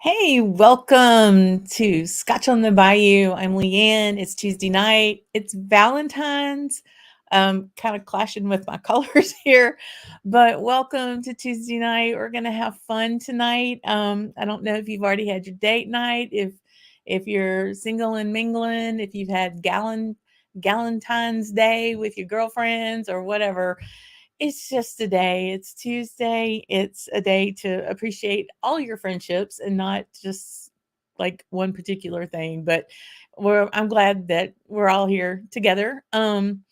Hey, welcome to Scotch on the Bayou. I'm Leanne. It's Tuesday night. It's Valentine's. Kind of clashing with my colors here, but welcome to Tuesday night. We're gonna have fun tonight. I don't know if you've already had your date night, if you're single and mingling, if you've had Galentine's Day with your girlfriends or whatever. It's just a day. It's Tuesday. It's a day to appreciate all your friendships and not just like one particular thing. But I'm glad that we're all here together. And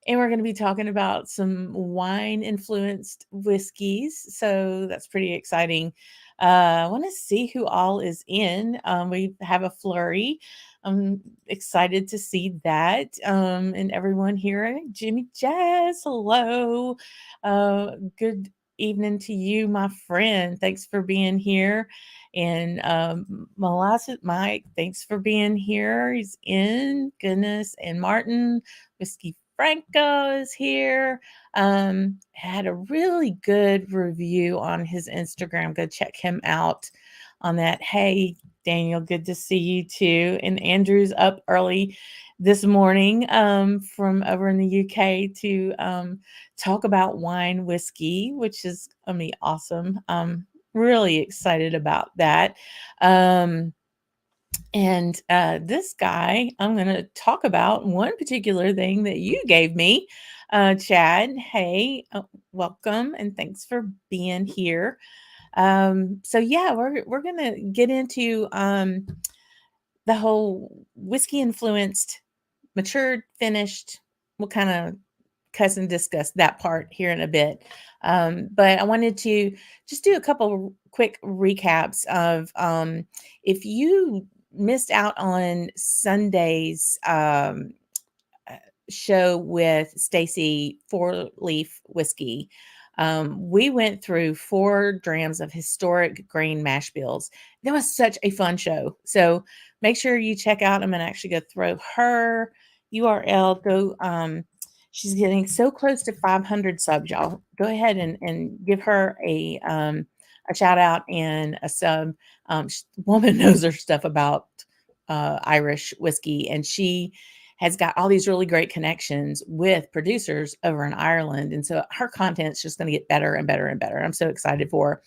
we're going to be talking about some wine influenced whiskeys. So that's pretty exciting. I want to see who all is in. We have a flurry. I'm excited to see that. And everyone here, Jimmy Jazz, hello. Good evening to you, my friend. Thanks for being here. And Molasses Mike, thanks for being here. He's in. Goodness. And Martin, Whiskey Franco is here. Had a really good review on his Instagram. Go check him out on that. Hey, Daniel, good to see you too. And Andrew's up early this morning from over in the UK to talk about wine whiskey, which is gonna be awesome. Really excited about that. And this guy, I'm going to talk about one particular thing that you gave me, Chad. Hey, welcome and thanks for being here. So yeah, we're going to get into the whole whiskey influenced, matured, finished. We'll kind of cuss and discuss that part here in a bit. But I wanted to just do a couple quick recaps of if you missed out on Sunday's show with Stacy Four Leaf Whiskey. We went through 4 drams of historic grain mash bills. That was such a fun show. So make sure you check out. I'm going to actually go throw her URL. Go. She's getting so close to 500 subs, y'all. Go ahead and give her a shout out and a sub. Woman knows her stuff about Irish whiskey, and she has got all these really great connections with producers over in Ireland. And so her content's just going to get better and better and better. I'm so excited for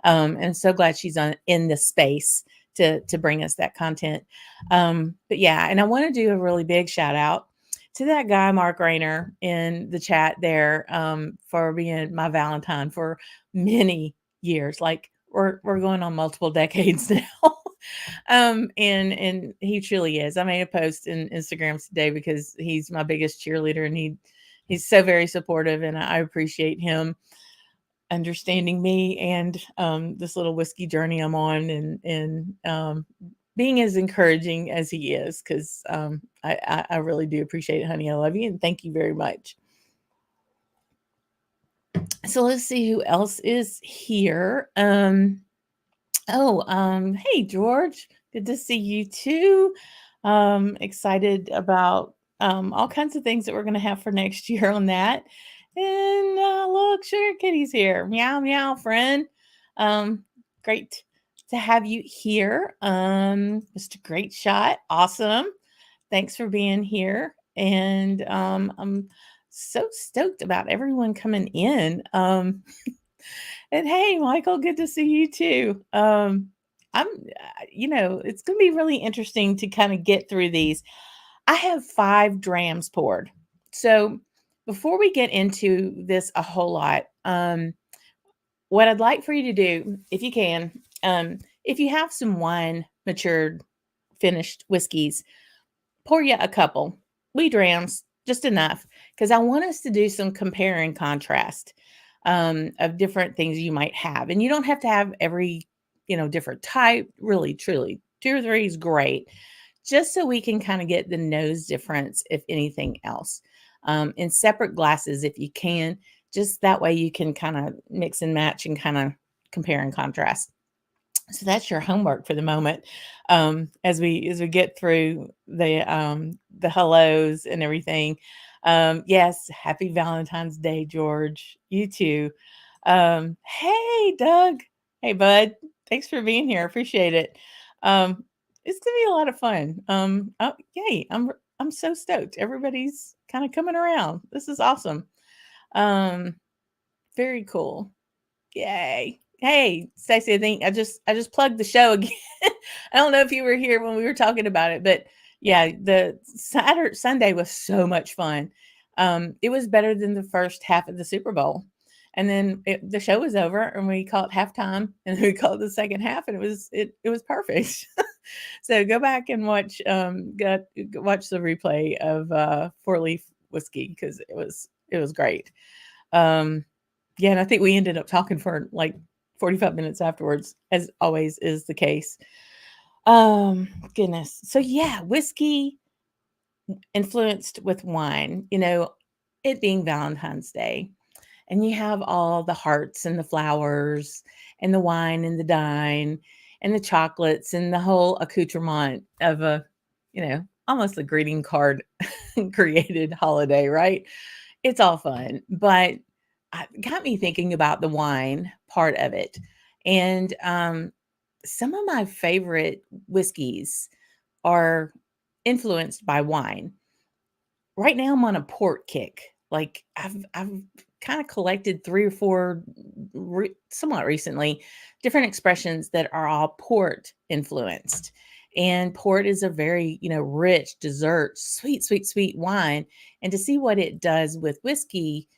her. And so glad she's in this space to bring us that content. But yeah, and I want to do a really big shout out to that guy, Mark Rayner, in the chat there for being my Valentine for many years. Like we're going on multiple decades now. And he truly is. I made a post in Instagram today because he's my biggest cheerleader and he's so very supportive, and I appreciate him understanding me and this little whiskey journey I'm on, and being as encouraging as he is, because I really do appreciate it, honey. I love you and thank you very much. So let's see who else is here. Hey, George. Good to see you too. Excited about all kinds of things that we're going to have for next year on that. And look, Sugar Kitty's here. Meow, meow, friend. Great to have you here. Mr. Great Shot. Awesome. Thanks for being here. And I'm so stoked about everyone coming in. And hey, Michael, good to see you too. It's going to be really interesting to kind of get through these. I have 5 drams poured. So before we get into this a whole lot, what I'd like for you to do, if you can, if you have some wine, matured, finished whiskeys, pour you a couple, wee drams, just enough, because I want us to do some compare and contrast of different things you might have. And you don't have to have every, different type, really, truly. 2 or 3 is great, just so we can kind of get the nose difference, if anything else, in separate glasses if you can. Just that way you can kind of mix and match and kind of compare and contrast. So that's your homework for the moment. As we get through the hellos and everything. Yes, happy Valentine's Day, George. You too. Hey, Doug. Hey, bud. Thanks for being here. Appreciate it. It's gonna be a lot of fun. Oh, yay! I'm so stoked. Everybody's kind of coming around. This is awesome. Um, very cool. Yay. Hey, Stacey, I think I just plugged the show again. I don't know if you were here when we were talking about it, but yeah, the Saturday Sunday was so much fun. It was better than the first half of the Super Bowl. And then the show was over and we called halftime and we called the second half and it was perfect. So go back and watch the replay of 4 Leaf Whiskey because it was great. Um, yeah, and I think we ended up talking for like 45 minutes afterwards, as always is the case. Goodness. So yeah, whiskey influenced with wine, it being Valentine's Day. And you have all the hearts and the flowers and the wine and the dine and the chocolates and the whole accoutrement of almost a greeting card created holiday, right? It's all fun, but it got me thinking about the wine part of it. And some of my favorite whiskeys are influenced by wine. Right now I'm on a port kick. Like I've kind of collected 3 or 4 somewhat recently different expressions that are all port influenced. And port is a very, rich dessert, sweet, sweet, sweet wine. And to see what it does with whiskey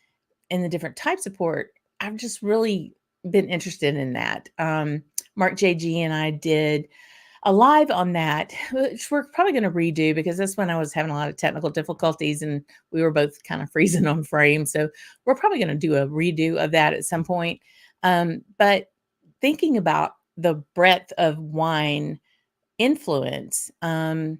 and the different types of port, I've just really been interested in that. Mark JG and I did a live on that, which we're probably going to redo because that's when I was having a lot of technical difficulties and we were both kind of freezing on frame. So we're probably going to do a redo of that at some point. But thinking about the breadth of wine influence, I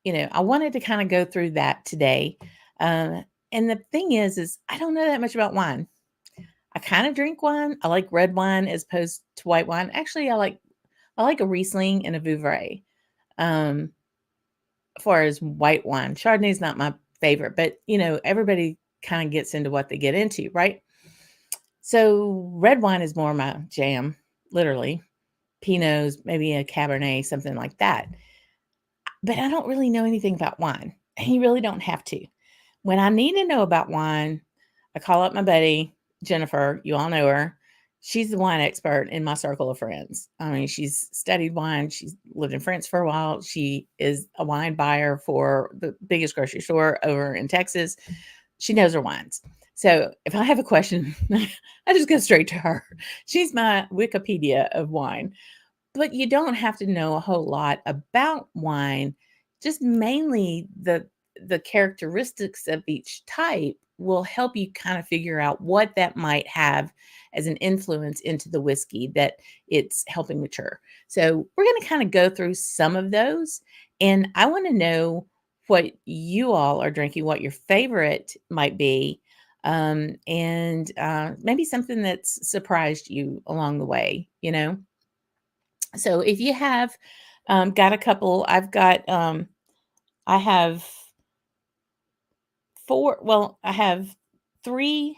wanted to kind of go through that today. And the thing is I don't know that much about wine. I kind of drink wine. I like red wine as opposed to white wine. Actually, I like a Riesling and a Vouvray. As far as white wine, Chardonnay is not my favorite, but everybody kind of gets into what they get into, right? So red wine is more my jam, literally. Pinots, maybe a Cabernet, something like that. But I don't really know anything about wine. And you really don't have to. When I need to know about wine, I call up my buddy, Jennifer. You all know her. She's the wine expert in my circle of friends. I mean, she's studied wine. She's lived in France for a while. She is a wine buyer for the biggest grocery store over in Texas. She knows her wines. So if I have a question, I just go straight to her. She's my Wikipedia of wine. But you don't have to know a whole lot about wine, just mainly the characteristics of each type will help you kind of figure out what that might have as an influence into the whiskey that it's helping mature. So, we're going to kind of go through some of those, and I want to know what you all are drinking, what your favorite might be, and maybe something that's surprised you along the way. So if you have got a couple, I have 4, well, I have 3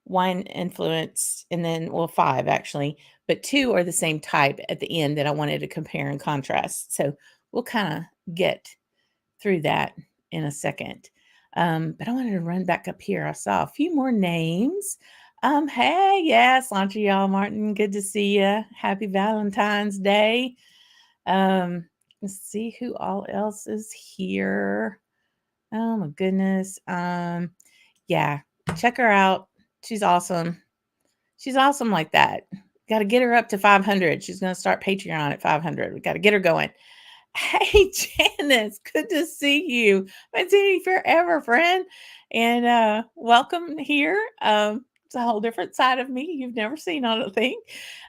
wine influenced and then, well, 5 actually, but 2 are the same type at the end that I wanted to compare and contrast. So we'll kind of get through that in a second. But I wanted to run back up here. I saw a few more names. Hey, yes, Slantra, y'all, Martin, good to see you. Happy Valentine's Day. Let's see who all else is here. Oh my goodness. Yeah, check her out. She's awesome. She's awesome like that. Got to get her up to 500. She's going to start Patreon at 500. We got to get her going. Hey, Janice, good to see you. I've seen you forever, friend. And welcome here. It's a whole different side of me you've never seen, I don't think.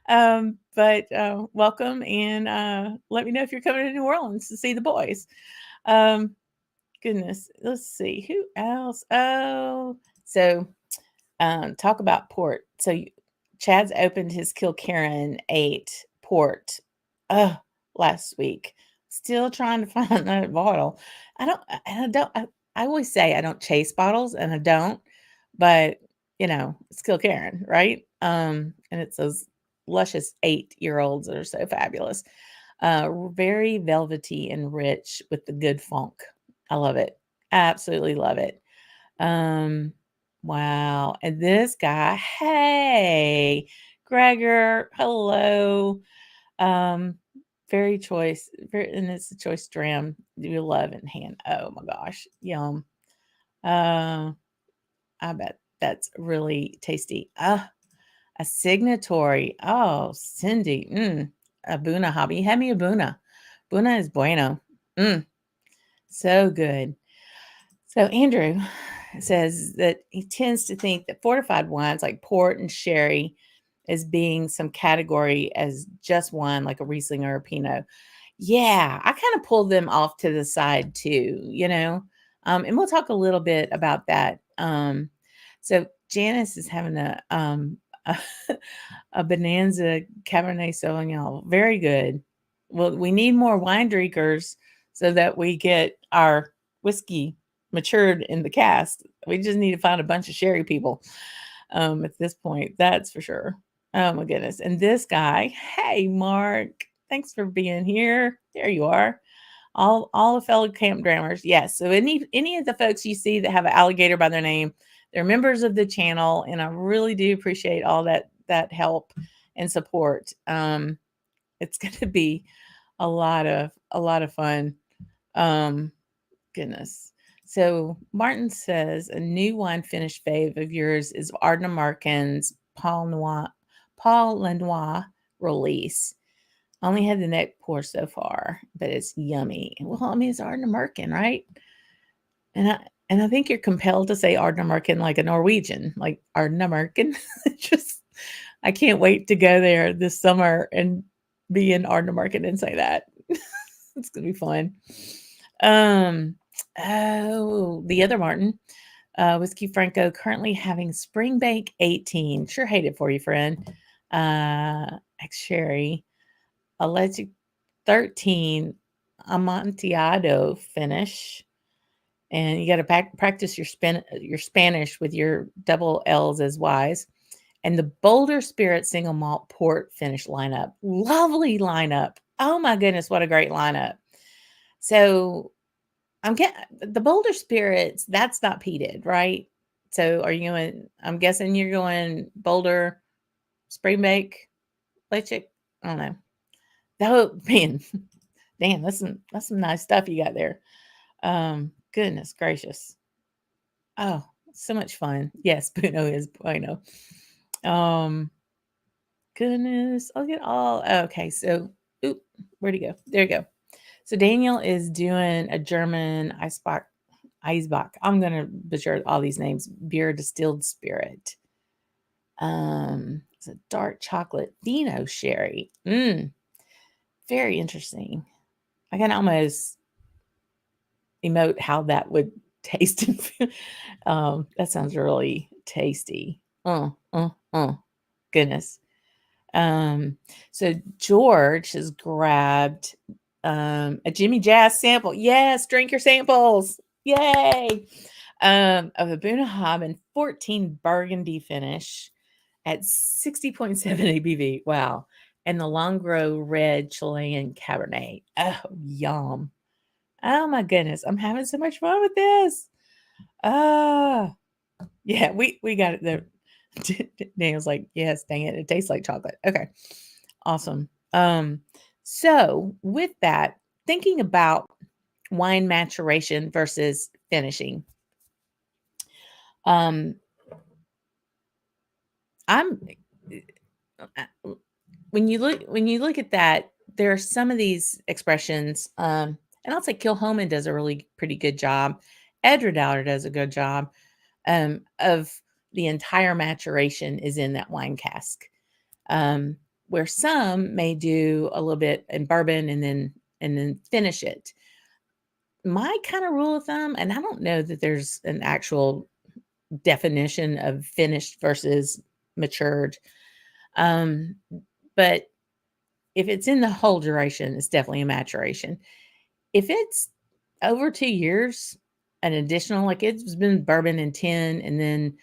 But welcome and let me know if you're coming to New Orleans to see the boys. Goodness, let's see who else. Oh, so talk about port. So Chad's opened his Kilkerran 8 port last week. Still trying to find that bottle. I always say I don't chase bottles, and I don't, but it's Kilkerran, right? And it's those luscious 8-year-olds that are so fabulous. Very velvety and rich with the good funk. I love it. Absolutely love it. Um, wow. And this guy, hey, Gregor, hello. Um, very choice, very, and it's a choice dram. You love in hand. Oh my gosh, yum. Uh, I bet that's really tasty. A signatory. Oh, Cindy. A Buna hobby. Hand me a Buna. Buna is bueno. So good. So Andrew says that he tends to think that fortified wines like port and sherry as being some category as just one, like a Riesling or a Pinot. Yeah, I kind of pulled them off to the side too, and we'll talk a little bit about that. So Janice is having a, a Bonanza Cabernet Sauvignon. Very good. Well, we need more wine drinkers so that we get our whiskey matured in the cask. We just need to find a bunch of sherry people at this point. That's for sure. Oh my goodness. And this guy, hey Mark, thanks for being here. There you are. All the fellow camp drammers. Yes. So any of the folks you see that have an alligator by their name, they're members of the channel, and I really do appreciate all that help and support. It's going to be a lot of fun. Goodness. So Martin says a new wine finish fave of yours is Ardna Markin's Paul Lenoir release. Only had the neck pour so far, but it's yummy. Well, I mean, it's Ardna Markin, right? And I think you're compelled to say Ardna Markin like a Norwegian, like Ardna Markin. Just I can't wait to go there this summer and be in Ardna Markin and say that. It's gonna be fun. Oh, the other Martin, Whiskey Franco, currently having Springbank 18. Sure hate it for you, friend. Ex Sherry, Electric 13, Amontillado finish. And you got to practice your Spanish with your double L's as Y's. And the Boulder Spirit single malt port finish lineup. Lovely lineup. Oh my goodness, what a great lineup. So I'm getting the Boulder Spirits, that's not peated, right? So are you going, I'm guessing you're going Boulder, Springbank, Leipzig? I don't know. That man, damn, that's some nice stuff you got there. Goodness gracious. Oh, so much fun. Yes, Puno is bueno. Goodness, I'll get all okay. So, oop, where'd he go? There you go. So Daniel is doing a German Eisbach. I'm gonna butcher all these names. Beer distilled spirit. It's a dark chocolate Vino sherry. Very interesting. I can almost emote how that would taste and feel. That sounds really tasty. Goodness. So George has grabbed a Jimmy Jazz sample. Yes, drink your samples. Yay. Of a Bunnahabhain 14 burgundy finish at 60.7 ABV. Wow. And the Longro red Chilean Cabernet. Oh, yum. Oh my goodness. I'm having so much fun with this. Yeah, we got it there. Daniel's like, yes, dang it. It tastes like chocolate. Okay. Awesome. So with that, thinking about wine maturation versus finishing. I'm when you look at that, there are some of these expressions, and I'll say Kilhoman does a really pretty good job. Edredauer does a good job of the entire maturation is in that wine cask. Where some may do a little bit in bourbon and then finish it. My kind of rule of thumb, and I don't know that there's an actual definition of finished versus matured. But if it's in the whole duration, it's definitely a maturation. If it's over 2 years, an additional, like it's been bourbon in 10, and then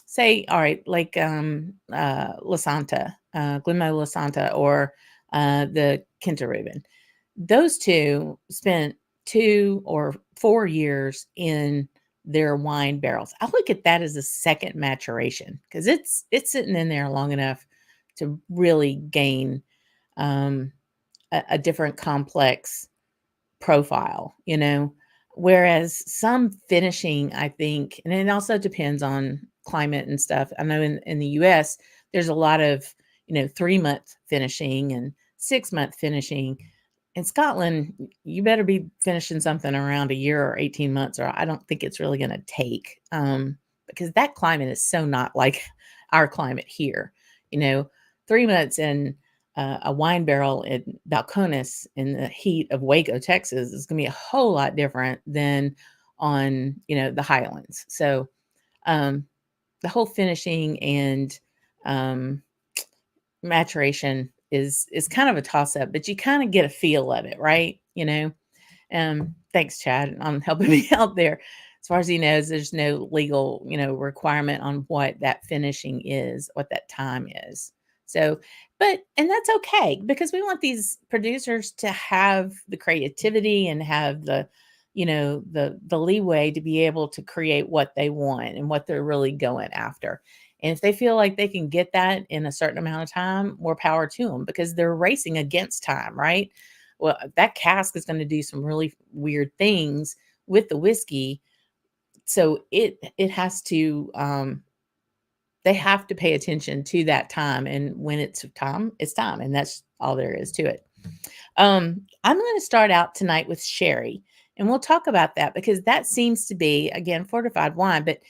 say, all right, like La Santa, Glenmola Santa or the Kinta. Those two spent 2 or 4 years in their wine barrels. I look at that as a second maturation because it's sitting in there long enough to really gain a different complex profile, whereas some finishing, I think, and it also depends on climate and stuff. I know in the US, there's a lot of, 3-month finishing and 6-month finishing. In Scotland, you better be finishing something around a year or 18 months, or I don't think it's really going to take, because that climate is so not like our climate here. 3 months in a wine barrel in Balcones in the heat of Waco, Texas is going to be a whole lot different than on, the Highlands. So the whole finishing and maturation is kind of a toss up, but you kind of get a feel of it, right? Thanks, Chad, on helping me out there. As far as he knows, there's no legal, requirement on what that finishing is, what that time is. So, and that's okay because we want these producers to have the creativity and have the, the leeway to be able to create what they want and what they're really going after. And if they feel like they can get that in a certain amount of time, more power to them because they're racing against time, right? Well, that cask is going to do some really weird things with the whiskey. So it has to, they have to pay attention to that time. And when it's time, it's time. And that's all there is to it. I'm going to start out tonight with sherry. And we'll talk about that because that seems to be, again, fortified wine, but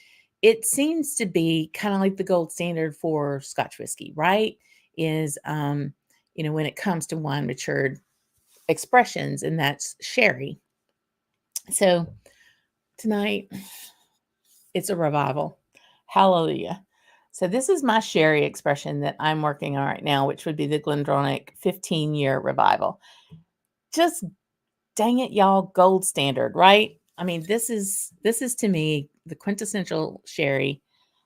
it seems to be kind of like the gold standard for Scotch whiskey, right? Is, when it comes to wine matured expressions, and that's sherry. So tonight, it's a revival. Hallelujah. So this is my sherry expression that I'm working on right now, which would be the Glendronach 15-year revival. Just dang it, y'all, gold standard, right? I mean, this is to me the quintessential sherry,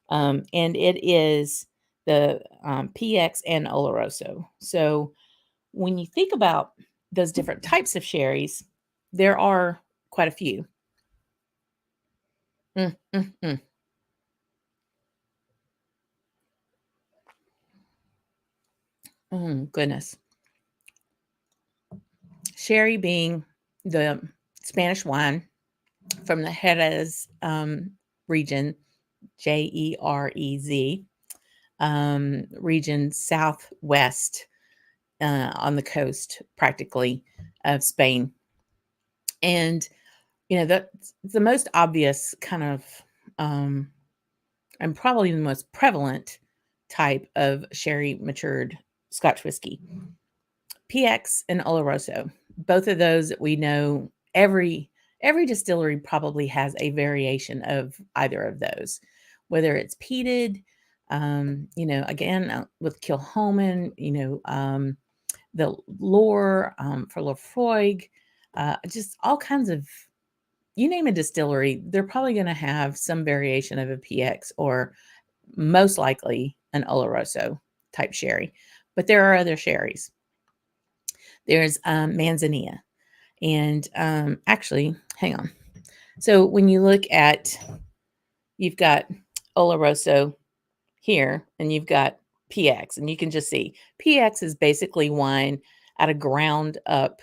and it is the PX and Oloroso. So when you think about those different types of sherries, there are quite a few. Mm, mm, mm. Goodness. Sherry being the Spanish wine from the Jerez region, Jerez region, southwest on the coast, practically, of Spain. And, the most obvious kind of, and probably the most prevalent type of sherry matured Scotch whiskey. PX and Oloroso, both of those that we know, every distillery probably has a variation of either of those, whether it's peated, again, with Kilchoman, the Lore, for Lefroy, just all kinds of, you name a distillery, they're probably going to have some variation of a PX or most likely an Oloroso type sherry. But there are other sherries. There's Manzanilla. And actually, hang on. So when you look at, you've got Oloroso here, and you've got PX, and you can just see PX is basically wine out of ground up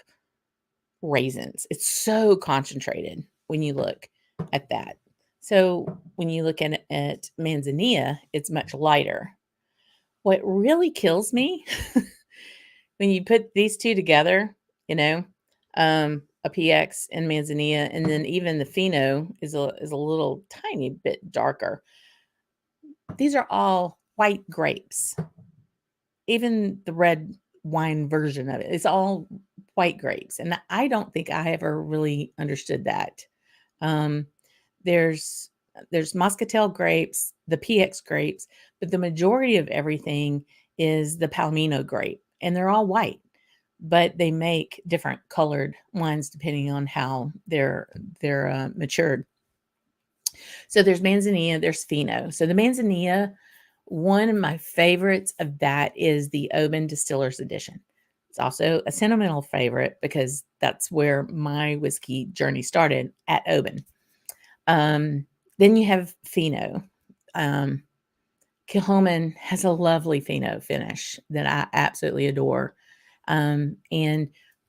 raisins. It's so concentrated when you look at that. So when you look at Manzanilla, it's much lighter. What really kills me when you put these two together, a PX and Manzanilla, and then even the Fino is a little tiny bit darker. These are all white grapes. Even the red wine version of it, it's all white grapes. And I don't think I ever really understood that. There's Muscatel grapes, the PX grapes, but the majority of everything is the Palomino grape, and they're all white, but they make different colored wines depending on how they're matured. So there's Manzanilla, there's Fino. So the Manzanilla One of my favorites of that is the Oban Distiller's Edition. It's also a sentimental favorite because that's where my whiskey journey started, at Oban. Then you have Fino. Kilhoman has a lovely Fino finish that I absolutely adore. And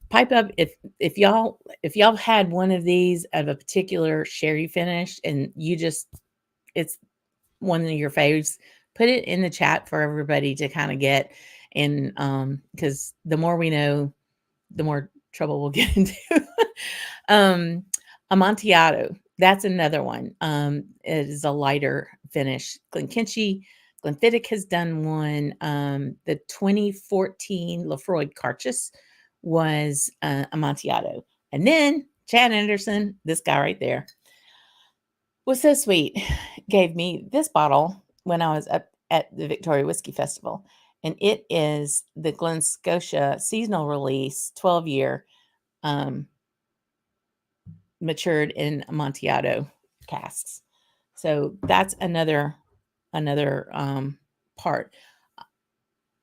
pipe up if y'all had one of these of a particular sherry finish and it's one of your faves, put it in the chat for everybody to kind of get. And because the more we know, the more trouble we'll get into. um, Amontillado, that's another one. It is a lighter finish. Glenfiddich has done one. The 2014 Lefroy Carchus was Amontillado. And then Chad Anderson, this guy right there, was so sweet, gave me this bottle when I was up at the Victoria Whiskey Festival. And it is the Glen Scotia seasonal release, 12-year, matured in Amontillado casks. So that's another part.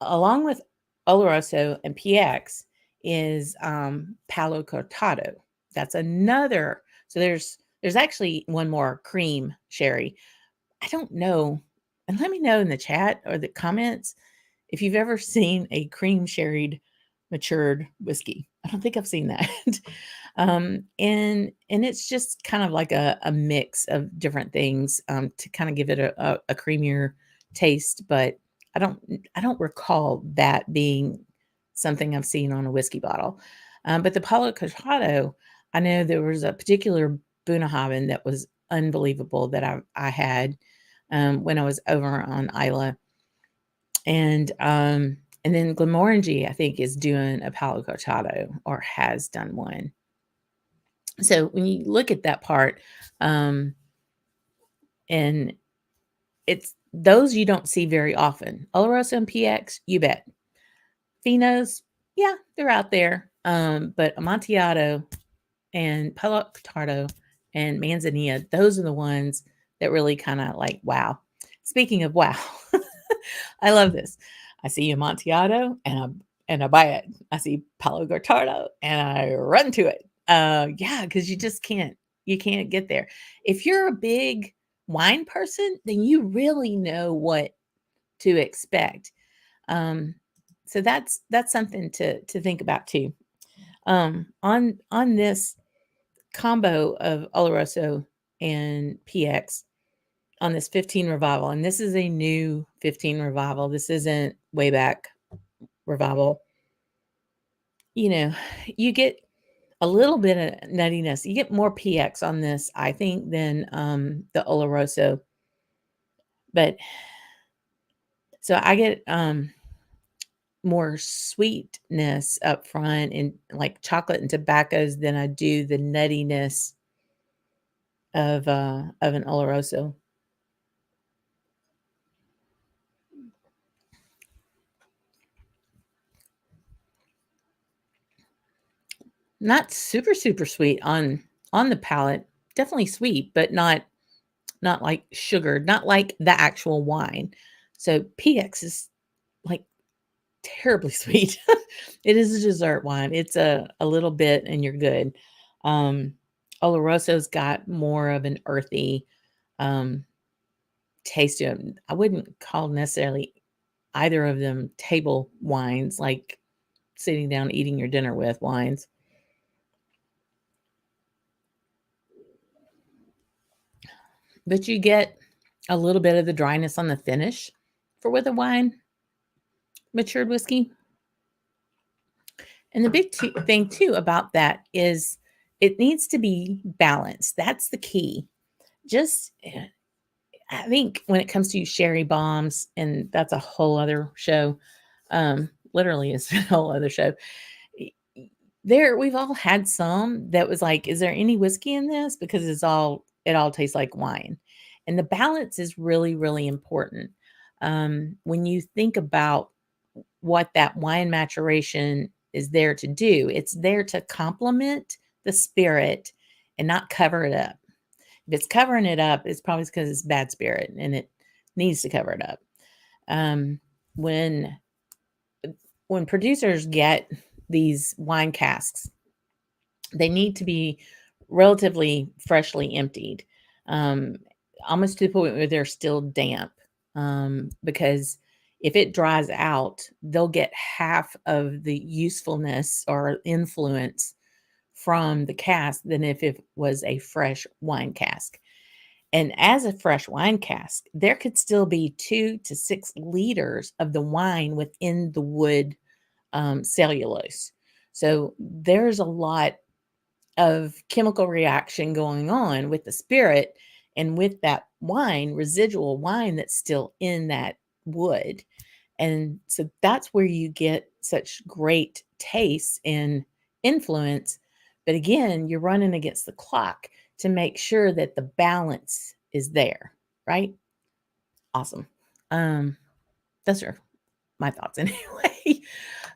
Along with Oloroso and PX is Palo Cortado. That's another. So there's actually one more, cream sherry. I don't know. And let me know in the chat or the comments if you've ever seen a cream sherried matured whiskey. I don't think I've seen that. And it's just kind of like a mix of different things to kind of give it a creamier taste. But I don't recall that being something I've seen on a whiskey bottle. But the Palo Cortado, I know there was a particular Bunnahabhain that was unbelievable that I had when I was over on Isla. And then Glenmorangie, I think, is doing a Palo Cortado or has done one. So when you look at that part, and it's those you don't see very often. Oloroso and PX, you bet. Finos, yeah, they're out there. But Amontillado and Palo Cortado and Manzanilla, those are the ones that really kind of like, wow. Speaking of wow, I love this. I see Amontillado and I buy it. I see Palo Cortado and I run to it. Yeah, because you can't get there. If you're a big wine person, then you really know what to expect. So that's something to think about too. On this combo of Oloroso and PX on this 15 revival, and this is a new 15 revival. This isn't way back revival. You know, you get a little bit of nuttiness. You get more PX on this, I think, than the Oloroso. But so I get more sweetness up front and like chocolate and tobaccos than I do the nuttiness of an Oloroso. Not super super sweet on the palate. Definitely sweet, but not like sugared, not like the actual wine. So PX is like terribly sweet. It is a dessert wine. It's a little bit and you're good. Oloroso's got more of an earthy taste to it. I wouldn't call necessarily either of them table wines, like sitting down eating your dinner with wines. But you get a little bit of the dryness on the finish for with a wine, matured whiskey. And the big thing too about that is it needs to be balanced. That's the key. Just I think when it comes to sherry bombs, and that's a whole other show. Literally, it's a whole other show. There, we've all had some that was like, is there any whiskey in this? Because it all tastes like wine, and the balance is really, really important. When you think about what that wine maturation is there to do, it's there to complement the spirit and not cover it up. If it's covering it up, it's probably because it's bad spirit and it needs to cover it up. Um, when when producers get these wine casks, they need to be relatively freshly emptied, um, almost to the point where they're still damp. Because if it dries out, they'll get half of the usefulness or influence from the cask than if it was a fresh wine cask. And as a fresh wine cask, there could still be 2 to 6 liters of the wine within the wood cellulose. So there's a lot of chemical reaction going on with the spirit and with that wine, residual wine that's still in that wood. And so that's where you get such great taste and influence. But again, you're running against the clock to make sure that the balance is there, right? Awesome. Um, those are my thoughts anyway.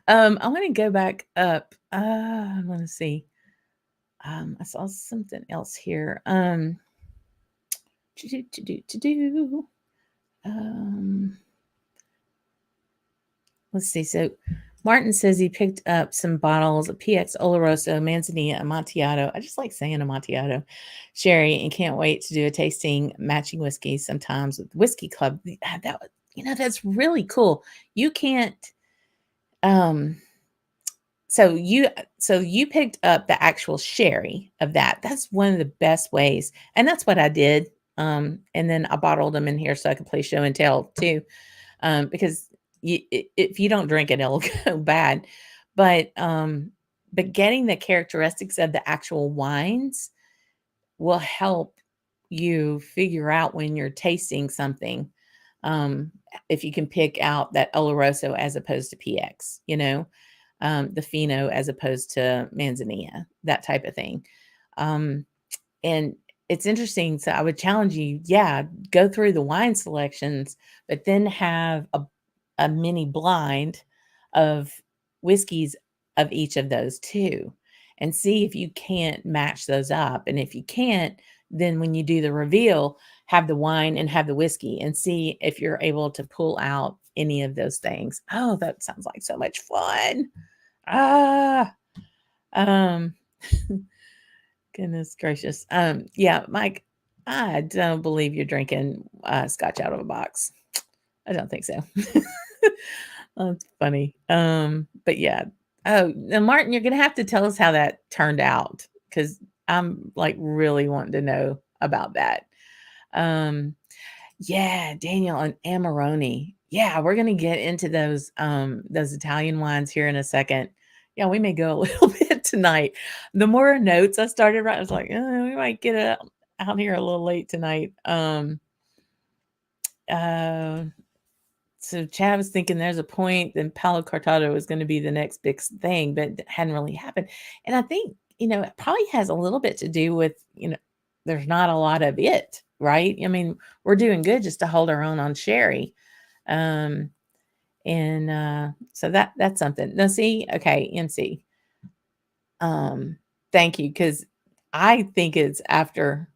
I want to go back up. I want to see. I saw something else here. To do, to do, to do. Um, let's see. So Martin says he picked up some bottles of PX Oloroso, Manzanilla, Amontillado. I just like saying Amontillado, sherry, and can't wait to do a tasting matching whiskey sometimes with Whiskey Club. That's really cool. You can't. Um, so you picked up the actual sherry of that. That's one of the best ways, and that's what I did. And then I bottled them in here so I could play show and tell too. Because if you don't drink it, it'll go bad. But but getting the characteristics of the actual wines will help you figure out when you're tasting something. Um, if you can pick out that Oloroso as opposed to PX, the Fino as opposed to Manzanilla, that type of thing. And it's interesting. So I would challenge you, yeah, go through the wine selections, but then have a mini blind of whiskeys of each of those two and see if you can't match those up. And if you can't, then when you do the reveal, have the wine and have the whiskey and see if you're able to pull out any of those things. Oh, that sounds like so much fun. Ah, um, goodness gracious. Yeah, Mike, I don't believe you're drinking scotch out of a box. I don't think so. That's funny. But yeah. Oh, now Martin, you're gonna have to tell us how that turned out because I'm like really wanting to know about that. Um, yeah, Daniel and Amarone. Yeah, we're gonna get into those Italian wines here in a second. Yeah, we may go a little bit tonight. The more notes I started writing, I was like, we might get out here a little late tonight. Uh, so Chad was thinking there's a point then Palo Cortado was going to be the next big thing, but it hadn't really happened. And I think, it probably has a little bit to do with, there's not a lot of it, right? I mean, we're doing good just to hold our own on sherry. Um, and so that's something. Now see, okay, MC. Thank you, because I think it's after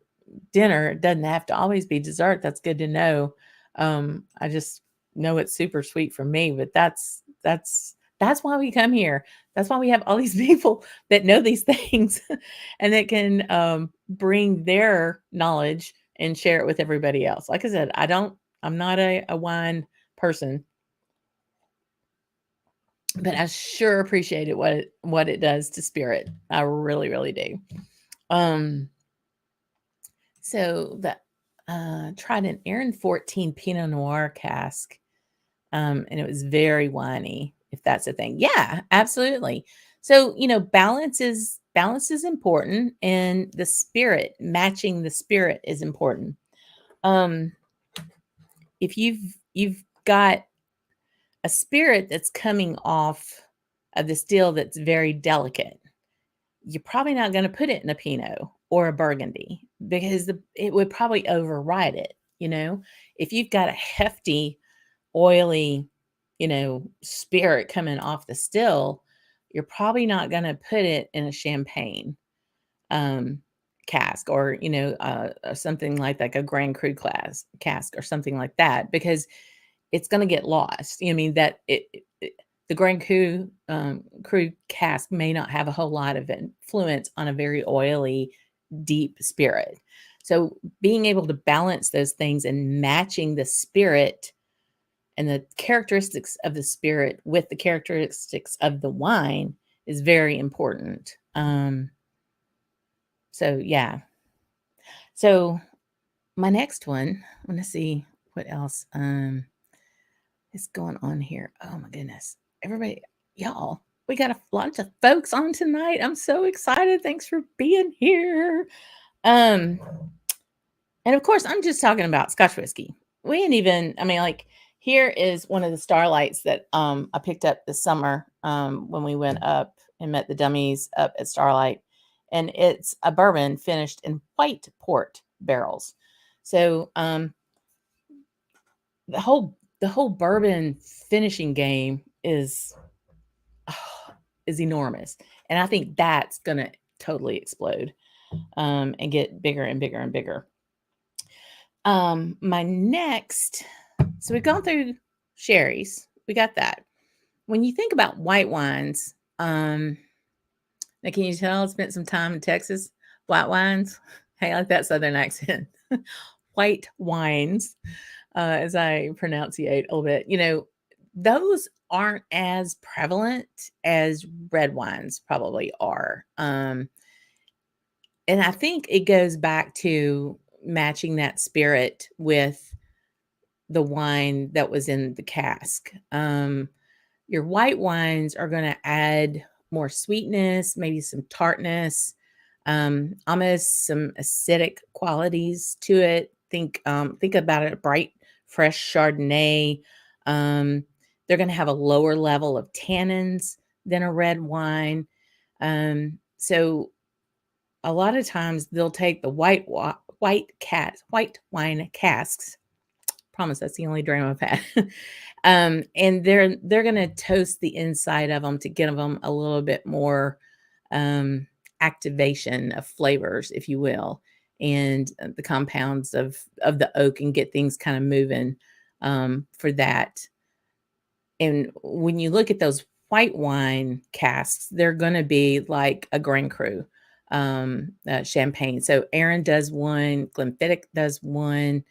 dinner. It doesn't have to always be dessert. That's good to know. I just know it's super sweet for me, but that's why we come here. That's why we have all these people that know these things and that can bring their knowledge and share it with everybody else. Like I said, I'm not a wine person, but I sure appreciate it what it does to spirit. I really, really do. So the tried an Aaron 14 Pinot Noir cask, and it was very winey, if that's a thing. Yeah, absolutely. So balance is important, and the spirit matching the spirit is important. Um, if you've got a spirit that's coming off of the still that's very delicate, you're probably not going to put it in a Pinot or a Burgundy because it would probably override it. If you've got a hefty, oily, spirit coming off the still, you're probably not going to put it in a champagne um, cask or, something like a Grand Cru cask or something like that because it's going to get lost. I mean, the Grand Cru cask may not have a whole lot of influence on a very oily, deep spirit. So being able to balance those things and matching the spirit and the characteristics of the spirit with the characteristics of the wine is very important. So yeah. So my next one, I want to see what else is going on here. Oh my goodness. Everybody, y'all, we got a lot of folks on tonight. I'm so excited. Thanks for being here. And of course, I'm just talking about Scotch whiskey. We ain't even, I mean, like, here is one of the starlights that I picked up this summer when we went up and met the dummies up at Starlight. And it's a bourbon finished in white port barrels. So the whole bourbon finishing game is enormous. And I think that's going to totally explode and get bigger and bigger and bigger. My next, so we've gone through sherries. We got that. When you think about white wines, now can you tell I spent some time in Texas? White wines. Hey, I like that Southern accent. White wines, as I pronunciate a little bit. Those aren't as prevalent as red wines probably are. And I think it goes back to matching that spirit with the wine that was in the cask. Your white wines are going to add more sweetness, maybe some tartness, almost some acidic qualities to it. Think about it, a bright, fresh Chardonnay. They're going to have a lower level of tannins than a red wine. So a lot of times they'll take the white wine casks. Promise that's the only dream I've had. And they're going to toast the inside of them to give them a little bit more activation of flavors, if you will, and the compounds of the oak, and get things kind of moving for that. And when you look at those white wine casks, they're going to be like a Grand Cru champagne. So Aaron does one, Glenfiddich does one.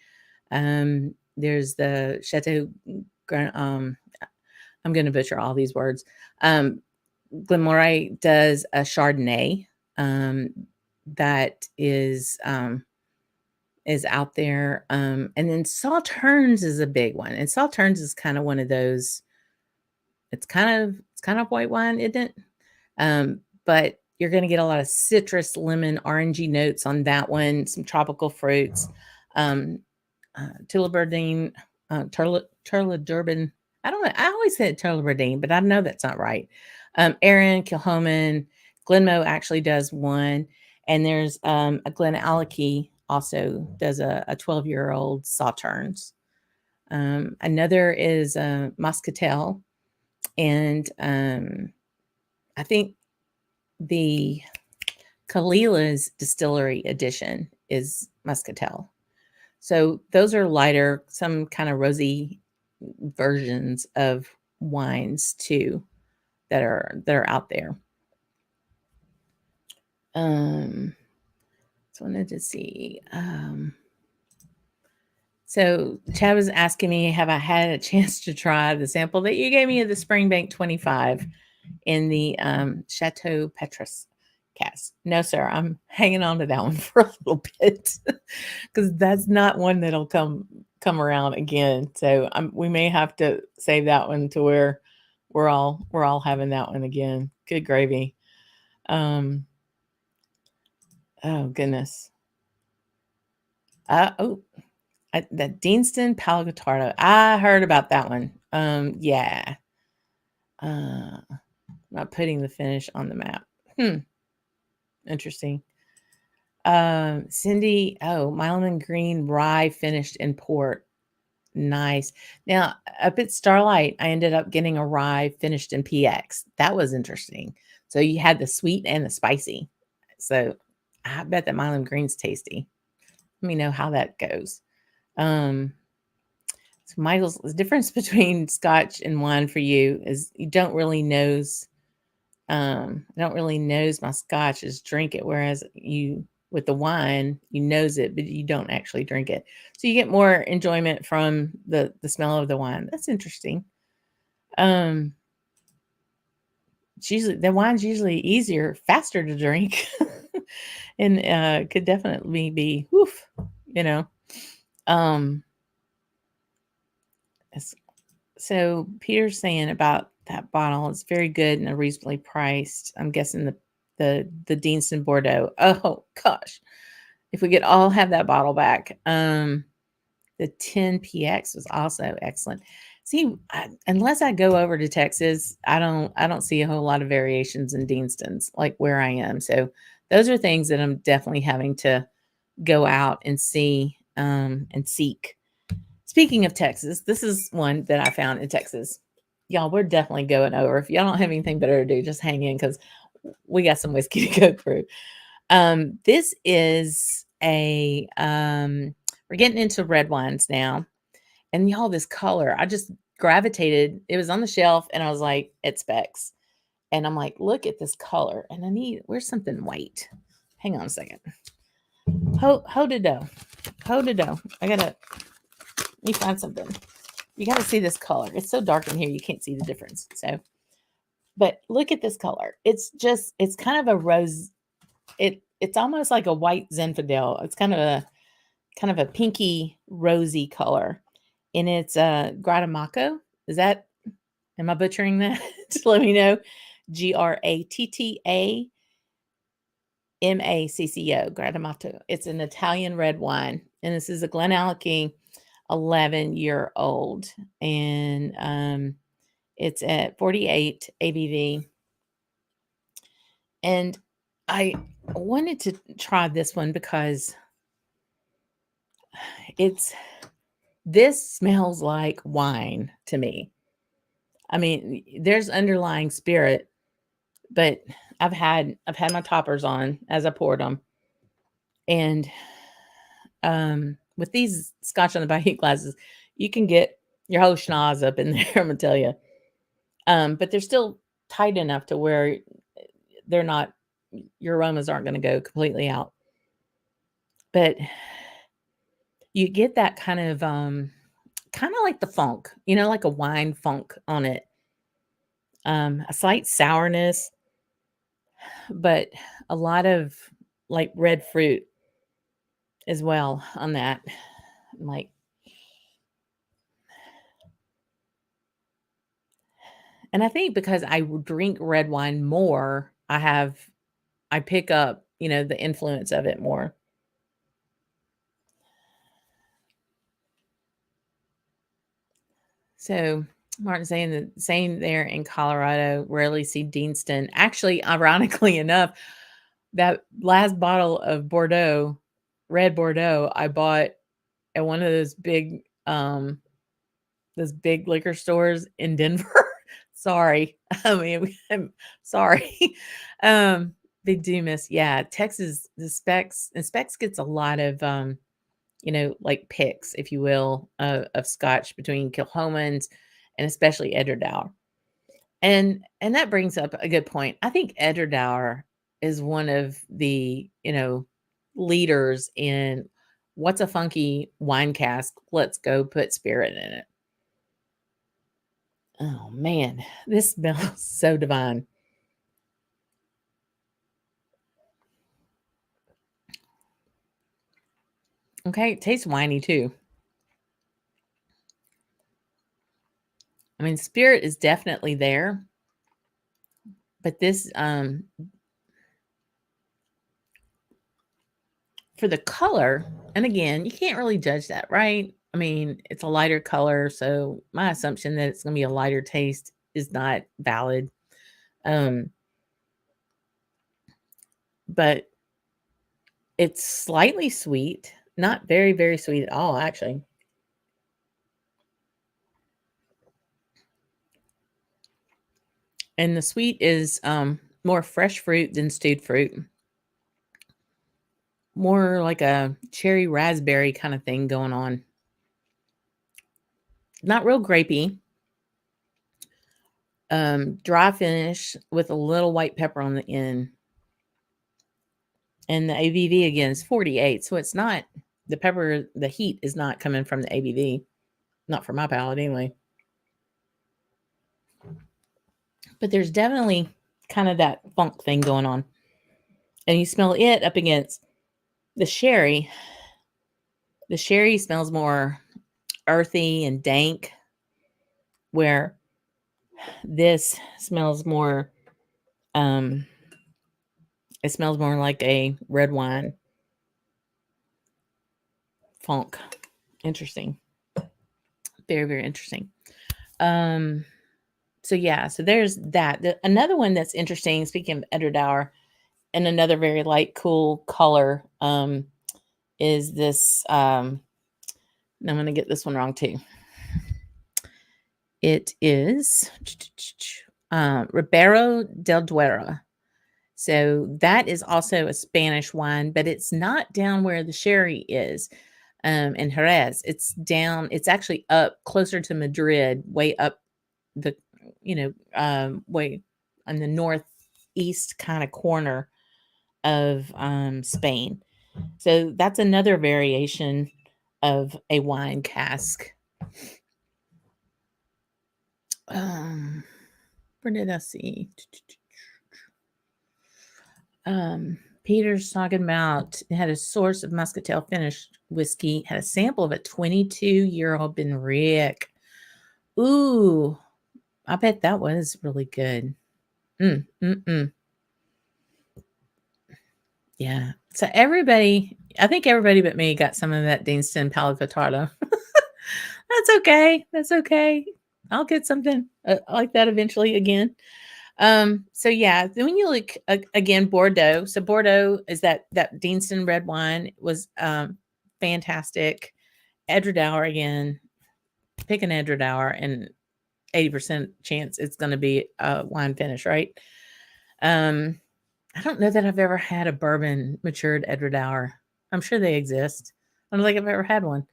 There's the Chateau, I'm going to butcher all these words. Glenmorangie does a Chardonnay that is out there. And then Sauternes is a big one. And Sauternes is kind of one of those, it's kind of white wine, isn't it? But you're going to get a lot of citrus, lemon, orangey notes on that one, some tropical fruits. Tullibardine, Turlidurban. I don't know. I always said Tullibardine, but I know that's not right. Aaron, Kilhoman, Glenmoe actually does one. And there's a Glenallachie also does a 12-year-old Sauternes. Another is Muscatel. And I think the Kalila's Distillery Edition is Muscatel. So those are lighter, some kind of rosy versions of wines too that are out there. So I wanted to see. So Chad was asking me, have I had a chance to try the sample that you gave me of the Springbank 25 in the Chateau Petrus cask? No, sir. I'm hanging on to that one for a little bit because that's not one that'll come around again. So we may have to save that one to where we're all having that one again. Good gravy. Oh goodness. That Deanston Palo I heard about that one. Yeah. Not putting the finish on the map. Interesting. Cindy, Milam Green rye finished in port. Nice. Now, up at Starlight, I ended up getting a rye finished in PX. That was interesting. So you had the sweet and the spicy. So I bet that Milam Green's tasty. Let me know how that goes. So Michael's the difference between Scotch and wine for you is you don't really nose. I don't really nose my Scotch, just drink it. Whereas you with the wine, you nose it, but you don't actually drink it. So you get more enjoyment from the smell of the wine. That's interesting. Um, it's usually the wine's usually easier, faster to drink, and could definitely be woof, you know. Um, so Peter's saying about that bottle, it's very good and reasonably priced. I'm guessing the Deanston Bordeaux. Oh gosh, if we could all have that bottle back. The 10PX was also excellent. See, unless I go over to Texas, I don't see a whole lot of variations in Deanston's like where I am. So those are things that I'm definitely having to go out and see and seek. Speaking of Texas, this is one that I found in Texas. Y'all, we're definitely going over. If y'all don't have anything better to do, just hang in because we got some whiskey to go through. This is we're getting into red wines now. And y'all, this color, I just gravitated. It was on the shelf and I was like, it specs. And I'm like, look at this color. And where's something white? Hang on a second. Hold it dough. Hold it dough. Let me find something. You got to see this color. It's so dark in here, you can't see the difference. So, but look at this color. It's kind of a rose. It's almost like a white Zinfandel. It's kind of a pinky rosy color. And it's Gratimaco. Am I butchering that? Just let me know. Grattammacco. Gratimaco. It's an Italian red wine. And this is a Glenallachie 11-year-old. And it's at 48 ABV. And I wanted to try this one because this smells like wine to me. I mean, there's underlying spirit, but I've had my toppers on as I poured them. And with these Scotch on the Bayou glasses, you can get your whole schnoz up in there, I'm gonna tell you. But they're still tight enough to where they're not, your aromas aren't going to go completely out. But you get that kind of like the funk, like a wine funk on it. A slight sourness, but a lot of like red fruit as well on that. Like, and I think because I drink red wine more, I pick up, the influence of it more. So Martin saying the same there in Colorado, rarely see Deanston. Actually, ironically enough, that last bottle of Bordeaux, red Bordeaux, I bought at one of those big liquor stores in Denver. Sorry. I mean, I'm sorry. Big Dumas. Yeah, Texas, the Specs gets a lot of like picks, if you will, of Scotch between Kilhoman's and especially Edderdour. And that brings up a good point. I think Edderdour is one of the, leaders in what's a funky wine cask. Let's go put spirit in it. Oh man, this smells so divine. Okay, it tastes winey too. I mean, spirit is definitely there, but this for the color, and again, you can't really judge that, right? I mean, it's a lighter color, so my assumption that it's going to be a lighter taste is not valid. But it's slightly sweet, not very, very sweet at all, actually. And the sweet is more fresh fruit than stewed fruit. More like a cherry raspberry kind of thing going on. not real grapey. Dry finish with a little white pepper on the end. And the ABV again is 48. So it's not the pepper, the heat is not coming from the ABV. Not for my palate anyway. But there's definitely kind of that funk thing going on. And you smell it up against the sherry. The sherry smells more earthy and dank, where this smells more, it smells more like a red wine funk. Interesting. Very, very interesting. So yeah, so there's that. Another one that's interesting, speaking of Edderdour, and another very light, cool color, is this, I'm going to get this one wrong too. It is Ribera del Duero. So that is also a Spanish wine, but it's not down where the sherry is, in Jerez. It's down, it's actually up closer to Madrid, way up the, way on the northeast kind of corner of Spain. So that's another variation of a wine cask. Where did I see? Peter's talking about it had a source of muscatel finished whiskey, had a sample of a 22-year-old Benrick. Ooh, I bet that was really good. Yeah. So everybody, I think everybody but me got some of that Deanston Palo. That's okay. That's okay. I'll get something like that eventually again. So yeah, then when you look again, Bordeaux. So Bordeaux is that Deanston red wine was fantastic. Edderdour again, pick an Edderdour and 80% chance it's going to be a wine finish, right? I don't know that I've ever had a bourbon matured Edderdour. I'm sure they exist. I don't think I've ever had one.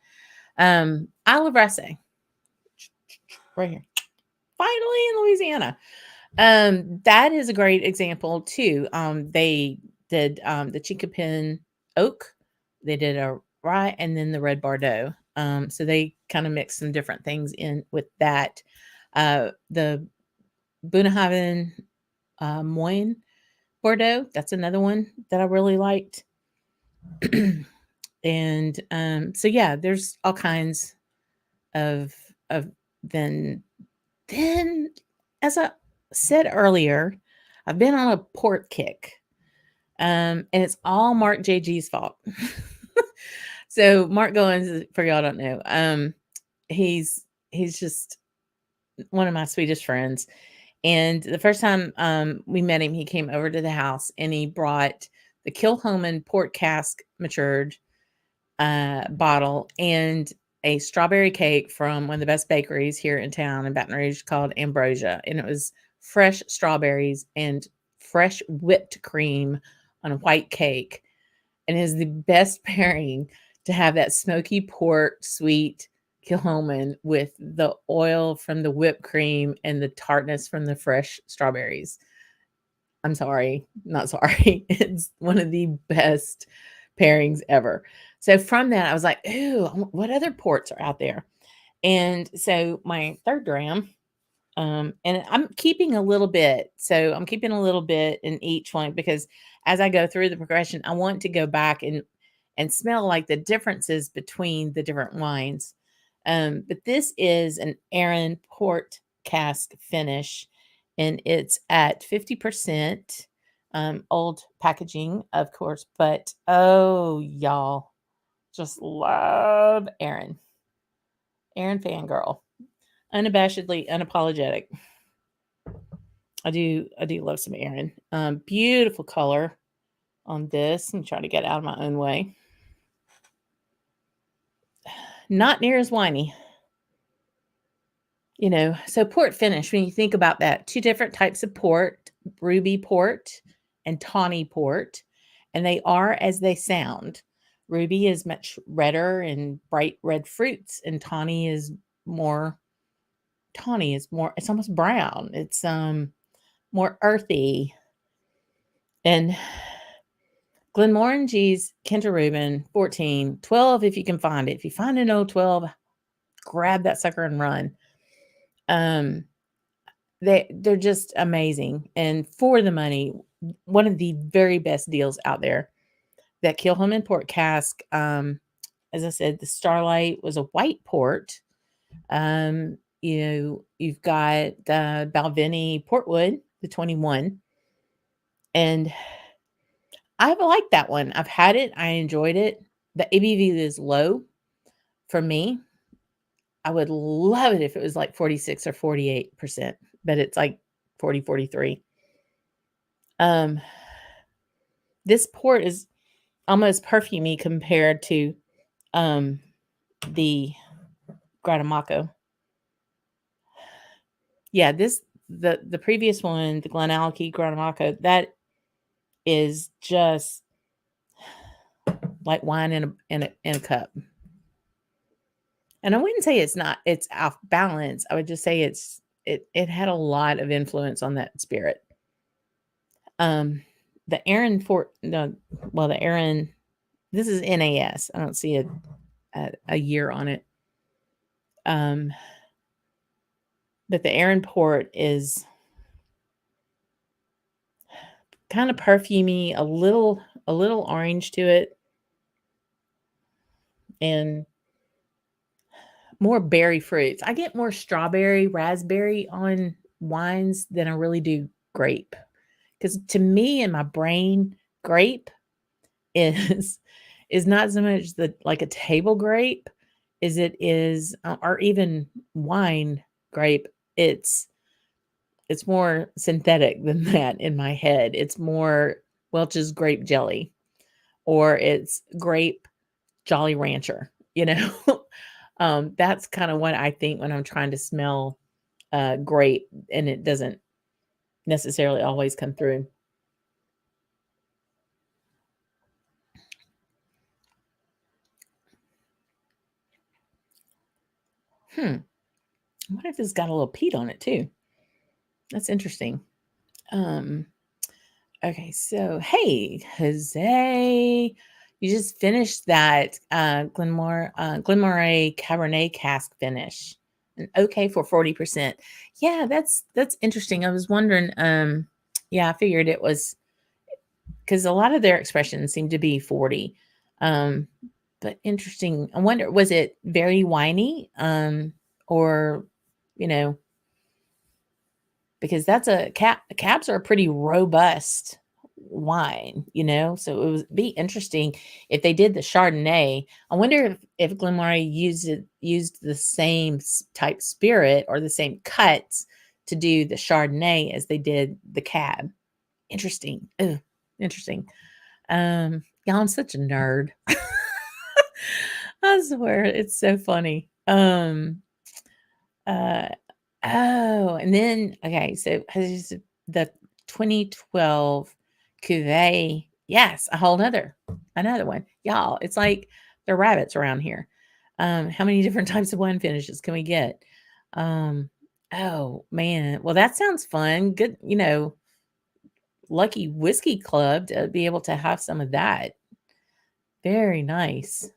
Isle of Race, right here, finally in Louisiana. That is a great example too. They did the Chinkapin oak, they did a rye, and then the red Bordeaux. So they kind of mixed some different things in with that. The Bunnahabhain Moine Bordeaux, that's another one that I really liked. And so yeah, there's all kinds of then as I said earlier, I've been on a port kick. And it's all Mark JG's fault. So Mark Goins, for y'all don't know, he's just one of my sweetest friends. And the first time we met him, he came over to the house and he brought the Kilchoman port cask matured bottle and a strawberry cake from one of the best bakeries here in town in Baton Rouge called Ambrosia. And it was fresh strawberries and fresh whipped cream on a white cake. And it is the best pairing to have that smoky port sweet Kilchoman with the oil from the whipped cream and the tartness from the fresh strawberries. I'm sorry, not sorry. It's one of the best pairings ever. So from that, I was like, ooh, what other ports are out there? And so my third dram, and I'm keeping a little bit. So I'm keeping a little bit in each one because as I go through the progression, I want to go back and smell like the differences between the different wines. But this is an Aaron port cask finish, and it's at 50%. Old packaging, of course, but oh, y'all, just love Aaron. Aaron fangirl, unabashedly, unapologetic. I do love some Aaron. Beautiful color on this. I'm trying to get out of my own way. Not near as whiny. So port finish, when you think about that, two different types of port, ruby port and tawny port, and they are as they sound. Ruby is much redder and bright red fruits, and tawny is more tawny. It's almost brown. It's more earthy. And Glenmorangie's Kinder Reuben 14, 12 if you can find it. If you find an old 12, grab that sucker and run. They're just amazing. And for the money, one of the very best deals out there. That Kilham and Port cask, as I said, the Starlight was a white port. You've got the Balvenie Portwood, the 21. And I've liked that one. I've had it. I enjoyed it. The ABV is low for me. I would love it if it was like 46 or 48%, but it's like 40, 43. This port is almost perfumey compared to the Gratamaco. Yeah, the previous one, the Glenallachie Gratamaco, that is just like wine in a cup. And I wouldn't say it's off balance. I would just say it had a lot of influence on that spirit. The Aaron the Aaron, this is NAS. I don't see a year on it. But the Aaron port is kind of perfumey, a little orange to it, and more berry fruits. I get more strawberry, raspberry on wines than I really do grape. Because to me, in my brain, grape is not so much like a table grape as it is, or even wine grape. It's more synthetic than that in my head. It's more Welch's grape jelly, or it's grape Jolly Rancher, That's kind of what I think when I'm trying to smell grape, and it doesn't necessarily always come through. I wonder if it's got a little peat on it too. That's interesting. Okay, so hey, Jose, you just finished that Glenmorangie Cabernet cask finish. And okay for 40%. Yeah, that's interesting. I was wondering, I figured it was because a lot of their expressions seem to be 40. But interesting. I wonder, was it very winey? Or, because that's cabs are a pretty robust wine, so it would be interesting if they did the Chardonnay. I wonder if Glenmorangie used the same type spirit or the same cuts to do the Chardonnay as they did the cab. Interesting. Ugh, interesting. Yeah, I'm such a nerd. I swear, it's so funny. And then okay, so the 2012 cuvee. Yes, a whole another one. Y'all, it's like they're rabbits around here. How many different types of wine finishes can we get? Oh man. Well, that sounds fun. Good, lucky whiskey club to be able to have some of that. Very nice.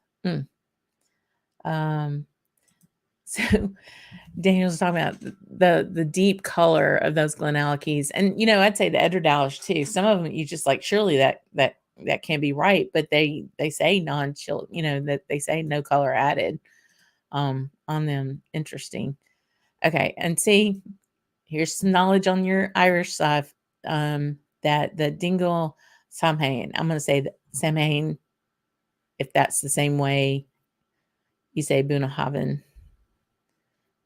So Daniel's talking about the deep color of those Glenalleckies, and I'd say the Edredalish too. Some of them you just like, surely that can't be right, but they say non-chill, that they say no color added on them. Interesting. Okay, and see, here's some knowledge on your Irish side. That the Dingle Samhain, I'm going to say that Samhain, if that's the same way you say Bunnahabhain.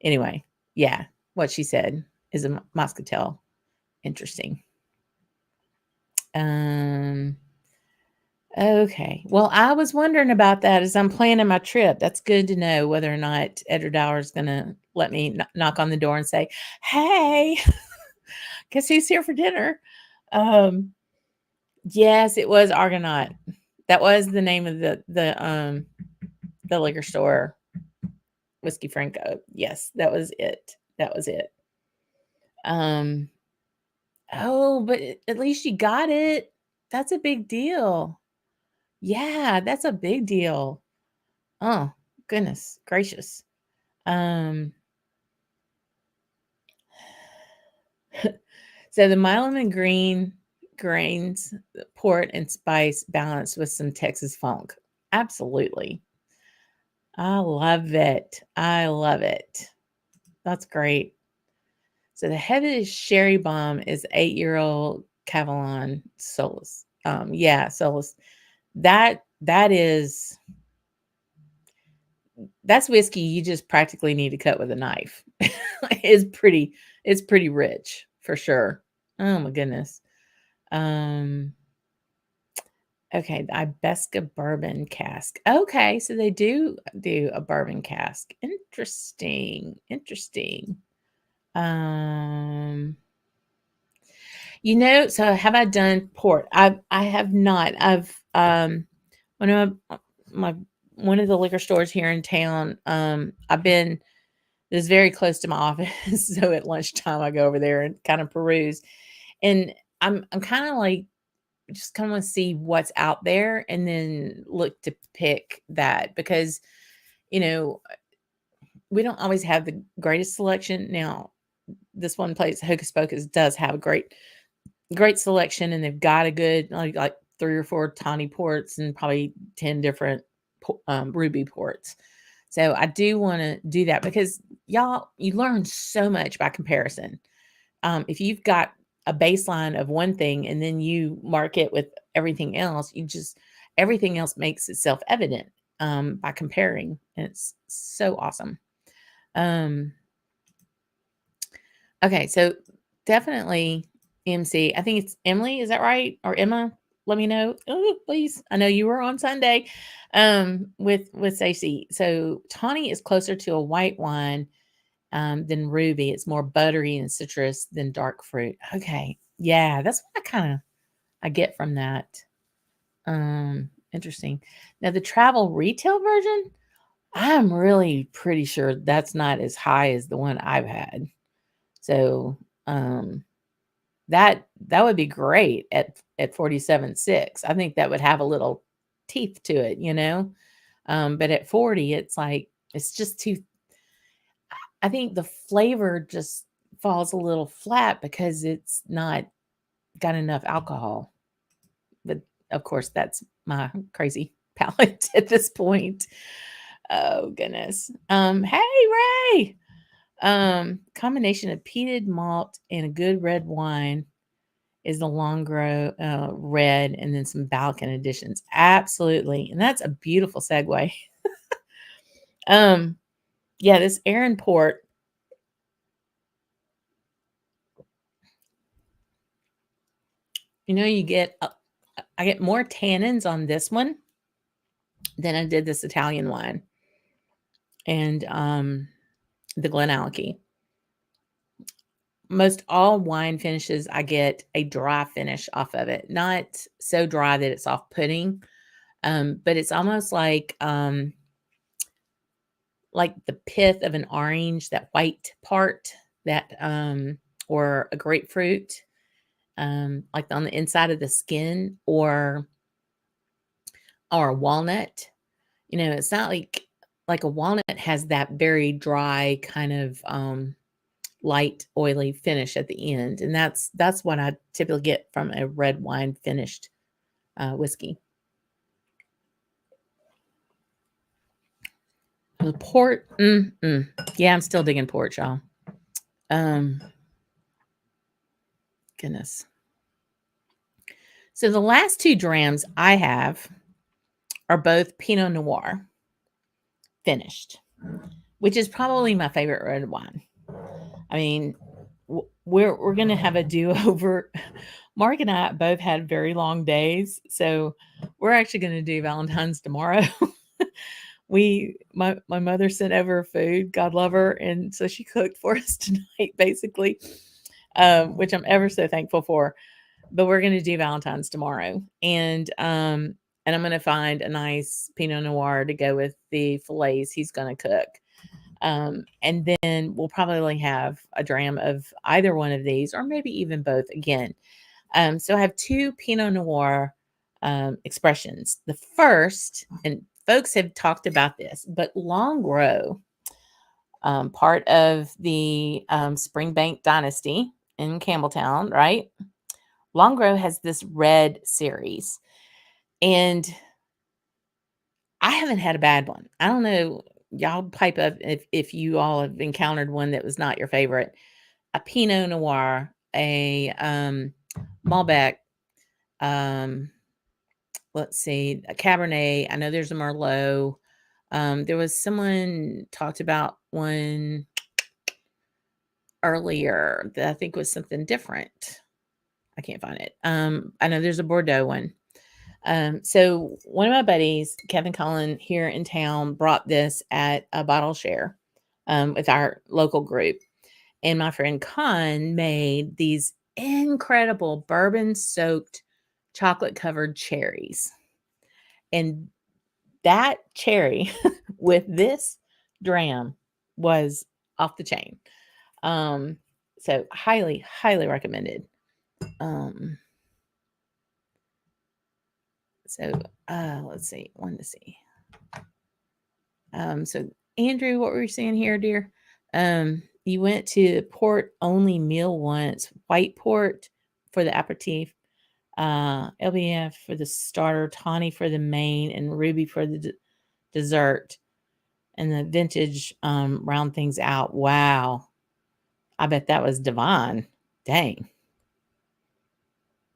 Anyway, yeah, what she said is a Muscatel. Interesting. Okay. Well, I was wondering about that as I'm planning my trip. That's good to know whether or not Edredauer is going to let me knock on the door and say, "Hey, guess who's here for dinner?" Yes, it was Argonaut. That was the name of the liquor store Whiskey Franco. Yes, that was it. That was it. Um, oh, but at least you got it. That's a big deal. Yeah, that's a big deal. Oh, goodness gracious. Um, so the Milam and Green grains, port and spice balanced with some Texas funk. Absolutely. I love it. I love it. That's great. So the heaviest sherry bomb is 8-year-old Cavalon Solus. Yeah, Solus. That is that's whiskey you just practically need to cut with a knife. It's pretty rich for sure. Oh my goodness. Um okay, the Ibeska bourbon cask. Okay, so they do a bourbon cask. Interesting. Interesting. Um so have I done port? I have not. I've one of my one of the liquor stores here in town. I've been It's very close to my office, so at lunchtime I go over there and kind of peruse. And I'm kind of like just kind of want to see what's out there and then look to pick that because you know we don't always have the greatest selection. Now, this one place, Hocus Pocus, does have a great selection, and they've got a good like 3 or 4 tawny ports and probably 10 different ruby ports. So I do want to do that because y'all, you learn so much by comparison. If you've got a baseline of one thing and then you mark it with everything else, everything else makes itself evident by comparing, and it's so awesome. Um, okay, so definitely MC. I think it's Emily. Is that right? Or Emma? Let me know. Oh, please. I know you were on Sunday with Stacey. So tawny is closer to a white wine than ruby. It's more buttery and citrus than dark fruit. Okay. Yeah, that's what I get from that. Interesting. Now the travel retail version, I'm really pretty sure that's not as high as the one I've had. So that would be great at 47.6. I think that would have a little teeth to it, but at 40, it's like it's just too. I think the flavor just falls a little flat because it's not got enough alcohol. But of course, that's my crazy palate at this point. Oh goodness. Hey Ray. Combination of peated malt and a good red wine is the Longro red, and then some Balkan additions. Absolutely, and that's a beautiful segue. um, yeah, this Aaron Port. You get I get more tannins on this one than I did this Italian wine, and the Glenallachie. Most all wine finishes, I get a dry finish off of it. Not so dry that it's off-putting, but it's almost like the pith of an orange, that white part, that or a grapefruit, like on the inside of the skin, or a walnut. It's not like a walnut has that very dry kind of light, oily finish at the end, and that's what I typically get from a red wine finished whiskey. The port, yeah, I'm still digging port, y'all. Goodness. So the last 2 drams I have are both Pinot Noir finished, which is probably my favorite red wine. I mean, we're gonna have a do-over. Mark and I both had very long days, so we're actually gonna do Valentine's tomorrow. My mother sent over food, God love her, and so she cooked for us tonight, basically, which I'm ever so thankful for. But we're gonna do Valentine's tomorrow, and I'm gonna find a nice Pinot Noir to go with the fillets he's gonna cook. And then we'll probably have a dram of either one of these, or maybe even both again. So I have two Pinot Noir expressions. The first, and folks have talked about this, but Longrow, part of the Springbank dynasty in Campbelltown, right? Longrow has this red series, and I haven't had a bad one. I don't know. Y'all pipe up if you all have encountered one that was not your favorite. A Pinot Noir, a Malbec, um, let's see, a Cabernet. I know there's a Merlot. There was someone talked about one earlier that I think was something different. I can't find it. I know there's a Bordeaux one. So one of my buddies, Kevin Cullen, here in town, brought this at a bottle share with our local group. And my friend Con made these incredible bourbon soaked chocolate covered cherries. And that cherry with this dram was off the chain. So highly, highly recommended. So let's see, one to see. So Andrew, what were you saying here, dear? You went to port only meal once, white port for the aperitif, LBF for the starter, tawny for the main, and ruby for the dessert. And the vintage round things out. Wow. I bet that was divine. Dang.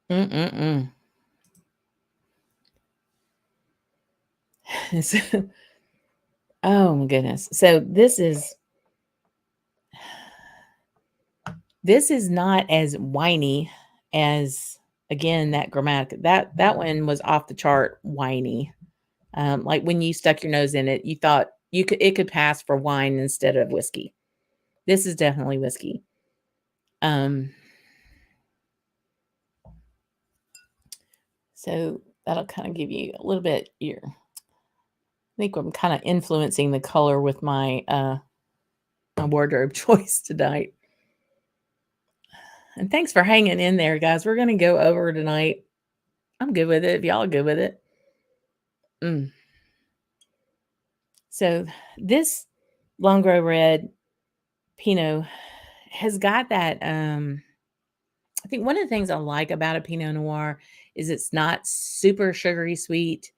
Mm-mm-mm. Oh my goodness. So this is not as whiny as, again, that grammatic. That one was off the chart whiny. Like when you stuck your nose in it, you thought it could pass for wine instead of whiskey. This is definitely whiskey. So that'll kind of give you a little bit here. I think I'm kind of influencing the color with my my wardrobe choice tonight. And thanks for hanging in there, guys. We're going to go over tonight. I'm good with it if y'all are good with it. So this Longrow Red Pinot has got that. I think one of the things I like about a Pinot Noir is it's not super sugary sweet.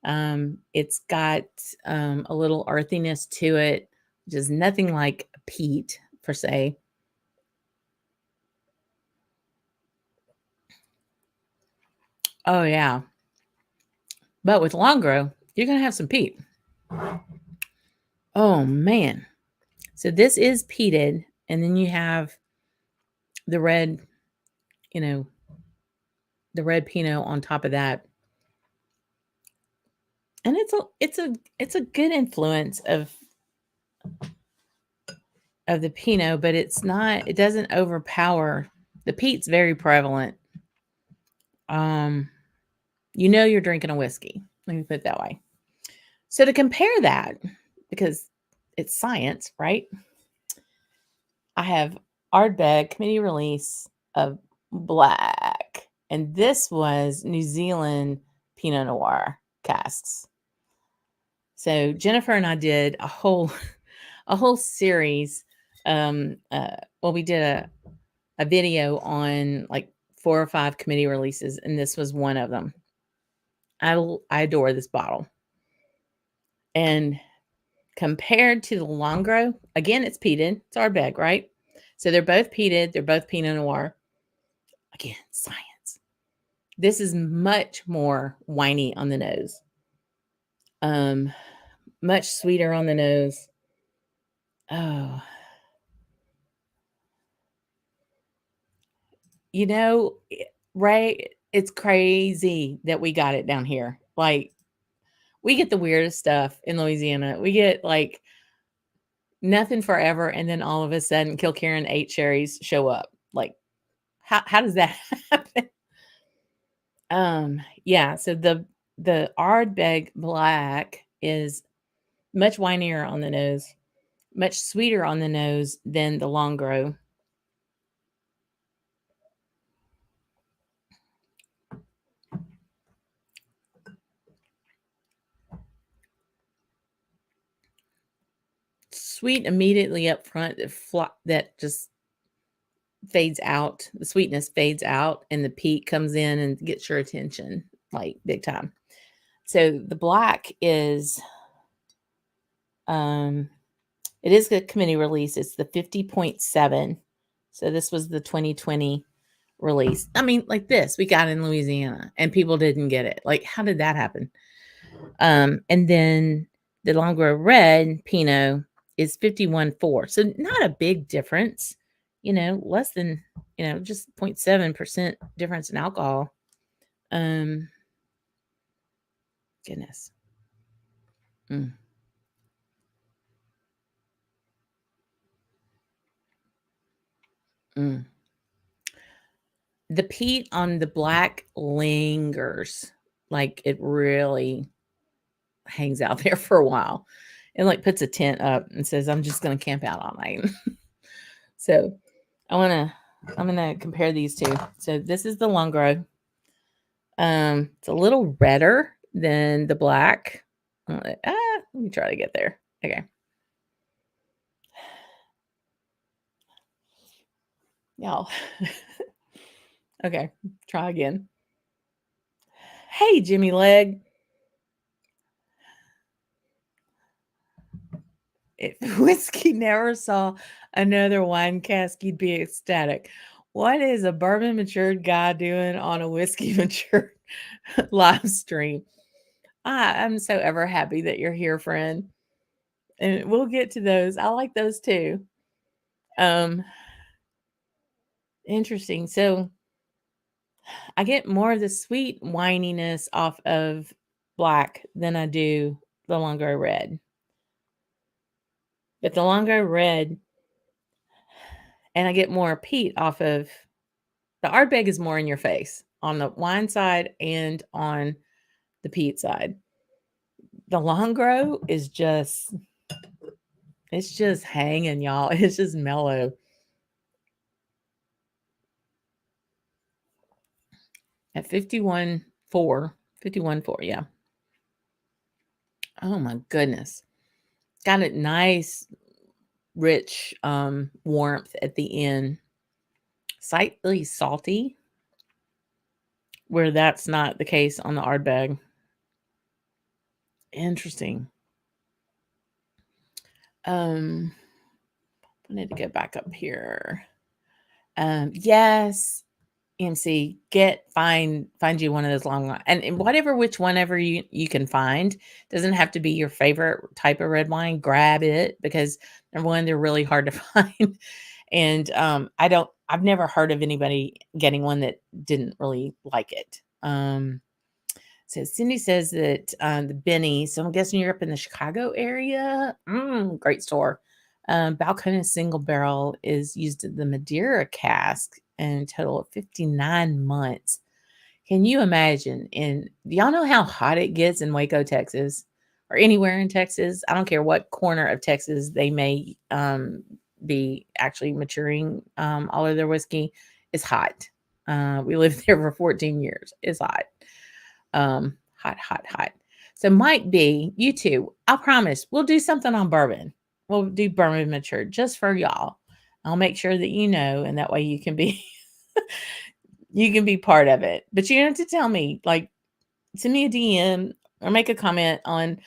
It's got a little earthiness to it, which is nothing like peat per se. Oh yeah, but with Longrow, you're gonna have some peat. Oh man, so this is peated, and then you have the red, the red Pinot on top of that, and it's a good influence of the Pinot, but it's not. It doesn't overpower. The peat's very prevalent. You're drinking a whiskey. Let me put it that way. So to compare that, because it's science, right? I have Ardbeg committee release of black, and this was New Zealand Pinot Noir casks. So Jennifer and I did a whole series. We did a video on like 4 or 5 committee releases, and this was one of them. I adore this bottle. And compared to the Longrow, again, it's peated. It's Ardbeg, right? So they're both peated. They're both Pinot Noir. Again, science. This is much more winey on the nose. Much sweeter on the nose. Oh. Ray, it's crazy that we got it down here. Like, we get the weirdest stuff in Louisiana. We get like nothing forever, and then all of a sudden Kilkerran 8 cherries show up. Like, how does that happen? Yeah, so the Ardbeg Black is much winier on the nose. much sweeter on the nose than the long grow. Sweet immediately up front that just fades out. The sweetness fades out and the peat comes in and gets your attention like big time. So the black is it is a committee release. It's the 50.7. So this was the 2020 release. I mean, like this, we got in Louisiana and people didn't get it. Like, how did that happen? And then the longer red Pinot is 51.4. So not a big difference, less than, just 0.7% difference in alcohol. Goodness. Mm. Mm. The peat on the black lingers, like it really hangs out there for a while. And like puts a tent up and says, I'm just gonna camp out all night. So I'm gonna compare these two. So this is the long grow. It's a little redder than the black. Let me try to get there. Okay. Y'all. Okay, try again. Hey, Jimmy Leg. If whiskey never saw another wine cask, you'd be ecstatic. What is a bourbon matured guy doing on a whiskey matured live stream? I'm so ever happy that you're here, friend. And we'll get to those. I like those too. Interesting. So I get more of the sweet wininess off of black than I do the longer red. But the longer red, and I get more peat off of the Ardbeg is more in your face on the wine side and on the peat side. The long grow is just, it's just hanging, y'all. It's just mellow. At 51.4, 51.4, yeah. Oh my goodness. Got a nice, rich warmth at the end. Slightly salty, where that's not the case on the Ardbeg. Interesting. I need to get back up here. Yes, EMC, find you one of those long and whenever you can find. Doesn't have to be your favorite type of red wine. Grab it because number one, they're really hard to find. And I've never heard of anybody getting one that didn't really like it. So Cindy says that the Benny, so I'm guessing you're up in the Chicago area. Great store. Balcones single barrel is used in the Madeira cask and total of 59 months. Can you imagine? And do y'all know how hot it gets in Waco, Texas, or anywhere in Texas? I don't care what corner of Texas they may be actually maturing all of their whiskey. It's hot. We lived there for 14 years. It's hot. Hot. So might be you two. I promise we'll do something on bourbon. We'll do bourbon matured just for y'all. I'll make sure that you know, and that way you can be you can be part of it. But you have to tell me, like, send me a DM or make a comment on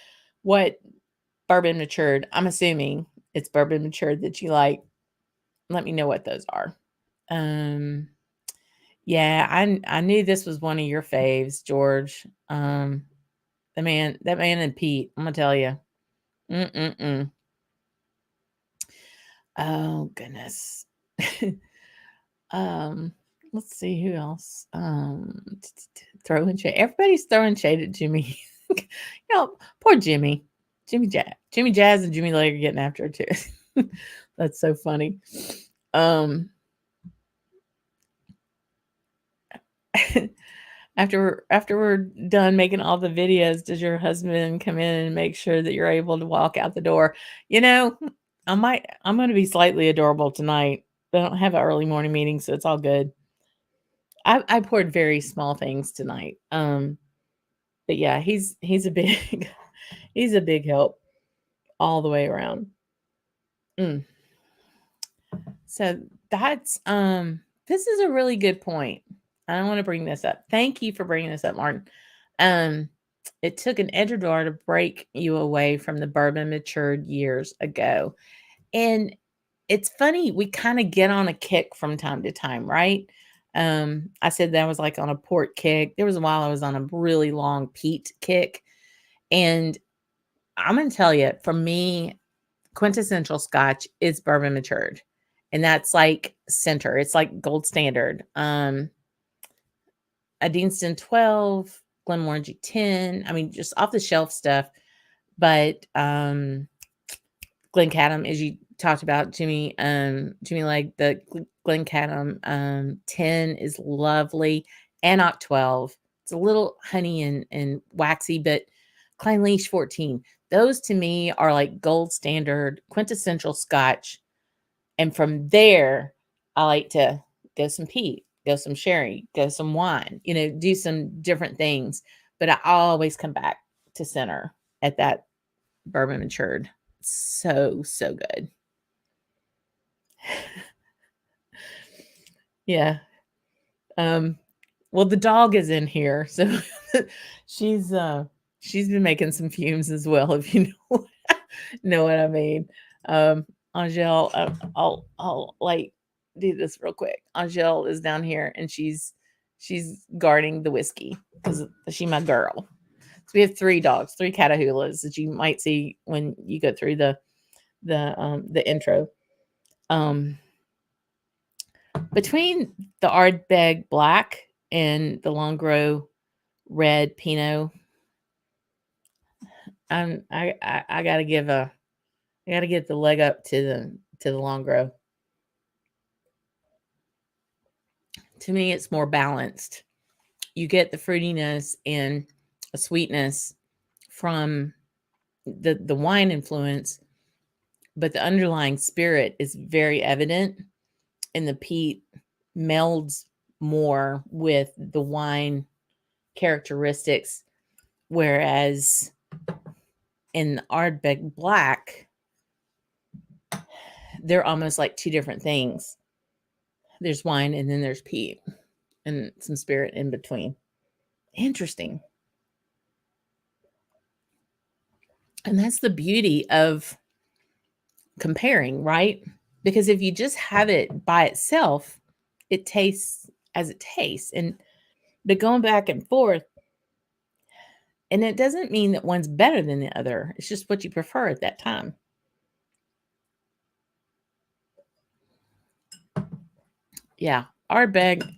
what bourbon matured. I'm assuming it's bourbon matured that you like. Let me know what those are. Yeah, I knew this was one of your faves, George. That man and Pete, I'm gonna tell you. Oh goodness. Let's see who else. Throwing shade. Everybody's throwing shade at Jimmy. Poor Jimmy. Jimmy Jazz and Jimmy Leg are getting after it too. That's so funny. After we're done making all the videos, does your husband come in and make sure that you're able to walk out the door? I'm going to be slightly adorable tonight. I don't have an early morning meeting, so it's all good. I poured very small things tonight. But yeah, he's a big he's a big help all the way around. Mm. So that's this is a really good point. I want to bring this up. Thank you for bringing this up, Martin. Um, it took an edgelord to break you away from the bourbon matured years ago. And it's funny, we kind of get on a kick from time to time, right? I said that I was like on a port kick. There was a while I was on a really long peat kick. And I'm going to tell you, for me, quintessential Scotch is bourbon matured. And that's like center. It's like gold standard. A Deanston 12, Glenmorangie 10. I mean, just off the shelf stuff. But Glencaddam, as you talked about, Jimmy Legg, the Glencaddam 10 is lovely. Anoc 12. It's a little honey and waxy, but Clynelish 14. Those to me are like gold standard, quintessential Scotch. And from there, I like to go some peat, go some sherry, go some wine, do some different things. But I always come back to center at that bourbon matured. So good. Yeah. Well, the dog is in here, so she's been making some fumes as well, if you know what I mean. Angel, I'll like do this real quick. Angel is down here and she's guarding the whiskey because she's my girl. So we have 3 dogs, 3 Catahoulas that you might see when you go through the intro. Between the Ardbeg Black and the Longrow Red Pinot, I gotta give the leg up to the Longrow. To me, it's more balanced. You get the fruitiness and a sweetness from the wine influence, but the underlying spirit is very evident, and the peat melds more with the wine characteristics, whereas in the Ardbeg Black, they're almost like 2 different things. There's wine and then there's peat and some spirit in between. Interesting. And that's the beauty of comparing, right? Because if you just have it by itself, it tastes as it tastes. But going back and forth, and it doesn't mean that one's better than the other. It's just what you prefer at that time. Yeah, Ardbeg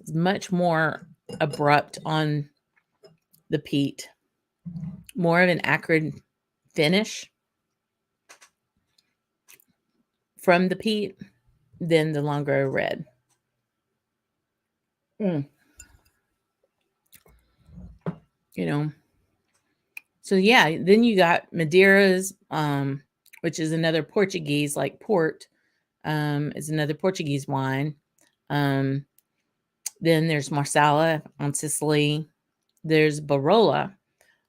is much more abrupt on the peat, more of an acrid finish from the peat than the Longrow Red. So yeah, then you got Madeiras, which is another Portuguese, like port, is another Portuguese wine. Then there's Marsala on Sicily. There's Barolo.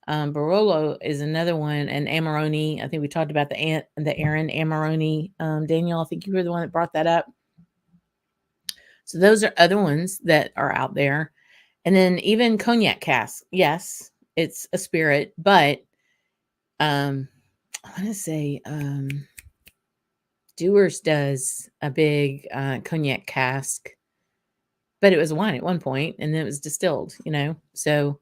Barolo is another one, and Amarone. I think we talked about the Aaron Amarone. Daniel, I think you were the one that brought that up. So those are other ones that are out there. And then even cognac cask. Yes, it's a spirit, but I want to say Dewar's does a big cognac cask, but it was wine at one point and then it was distilled, So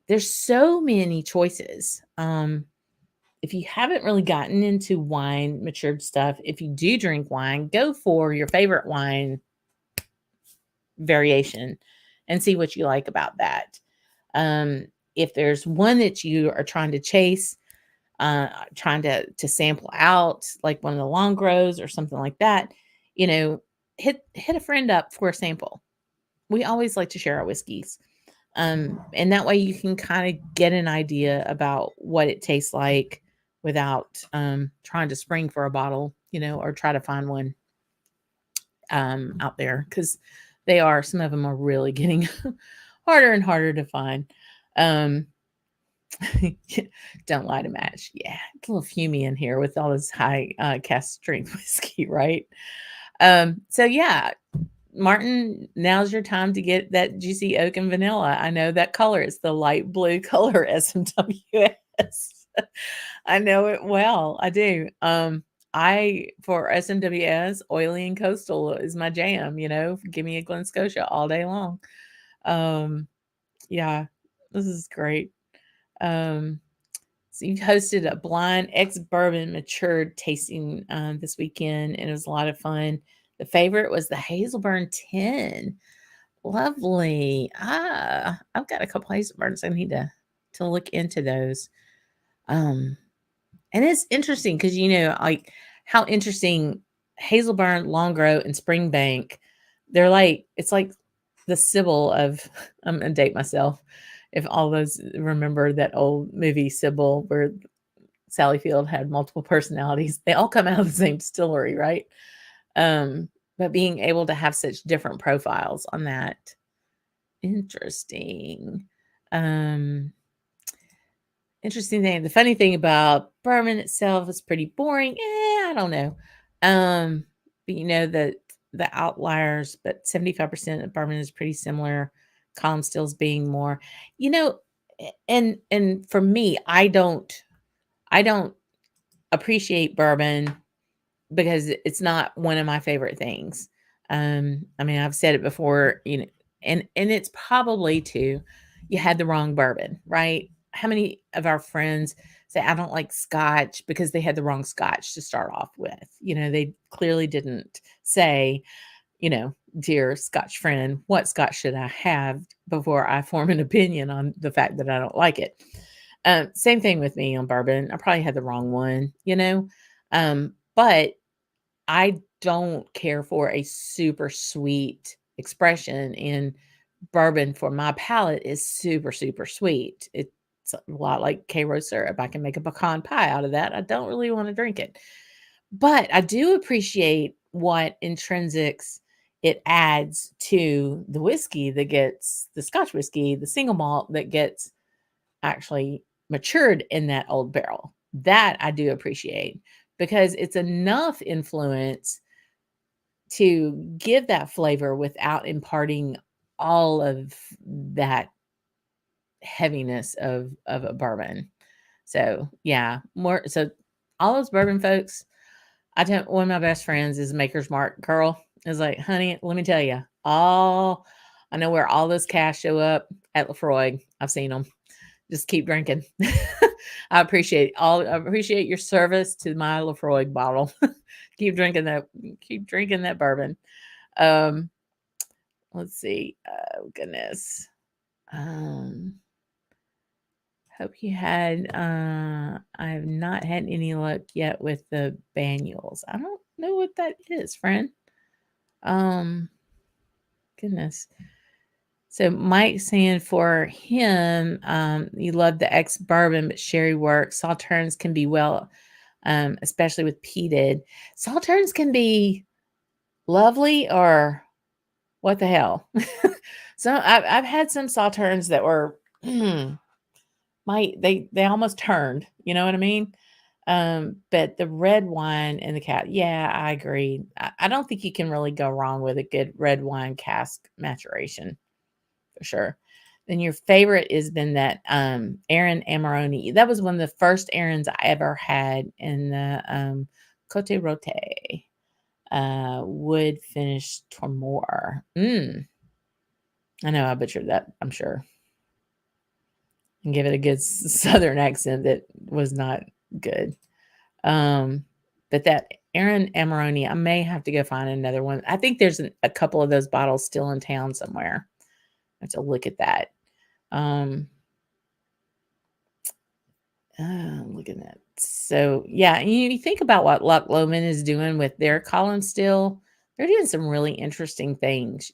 there's so many choices. If you haven't really gotten into wine, matured stuff, if you do drink wine, go for your favorite wine variation and see what you like about that. If there's one that you are trying to chase, trying to sample out, like one of the Longrows or something like that, hit a friend up for a sample. We always like to share our whiskeys. And that way you can kind of get an idea about what it tastes like, without trying to spring for a bottle, or try to find one out there, because some of them are really getting harder and harder to find. Don't lie to match. Yeah, it's a little fumey in here with all this high cask strength whiskey, right? So yeah, Martin, now's your time to get that juicy oak and vanilla. I know that color is the light blue color SMWS. I know it well. I do. For SMWS, oily and coastal is my jam. Give me a Glen Scotia all day long. Yeah, this is great. So you hosted a blind ex-bourbon matured tasting this weekend, and it was a lot of fun. The favorite was the Hazelburn 10. Lovely. I've got a couple Hazelburns. I need to look into those. And it's interesting because like how interesting Hazelburn, Longgrove, and Springbank. It's like the Sybil of. I'm gonna date myself. If all those remember that old movie Sybil, where Sally Field had multiple personalities, they all come out of the same distillery, right? But being able to have such different profiles on that, interesting. Interesting thing. The funny thing about bourbon itself is pretty boring. I don't know. But the outliers, but 75% of bourbon is pretty similar. Column stills being more, and for me, I don't appreciate bourbon because it's not one of my favorite things. I've said it before, and it's probably too, you had the wrong bourbon, right? How many of our friends say, I don't like Scotch because they had the wrong Scotch to start off with? They clearly didn't say, dear Scotch friend, what Scotch should I have before I form an opinion on the fact that I don't like it? Same thing with me on bourbon. I probably had the wrong one, but I don't care for a super sweet expression in bourbon. For my palate is super, super sweet. It's a lot like Karo syrup. I can make a pecan pie out of that. I don't really want to drink it. But I do appreciate what intrinsics it adds to the whiskey that gets the Scotch whiskey, the single malt that gets actually matured in that old barrel. That I do appreciate, because it's enough influence to give that flavor without imparting all of that heaviness of a bourbon. So yeah, all those bourbon folks, one of my best friends is Maker's Mark girl. Is like, honey, let me tell you, I know where all those casks show up at Lefroy. I've seen them. Just keep drinking. I appreciate your service to my Lefroy bottle. Keep drinking that bourbon. Let's see. Oh goodness. Hope you had, I have not had any luck yet with the Banyuls. I don't know what that is, friend. Goodness. So Mike saying for him, he loved the ex-bourbon, but sherry works. Sauternes can be especially with peated. Sauternes can be lovely, or what the hell? So I've had some Sauternes that were, they almost turned, you know what I mean? But the red wine and the yeah, I agree. I don't think you can really go wrong with a good red wine cask maturation, for sure. Then your favorite has been that Aaron Amarone. That was one of the first Aarons I ever had in the Cote Rote wood finish Tormore. I know I butchered that, I'm sure. And give it a good southern accent that was not good. But that Aaron Amarone, I may have to go find another one. I think there's a couple of those bottles still in town somewhere. I have to look at that. Look at that. So yeah, you think about what Luck Loman is doing with their column still. They're doing some really interesting things,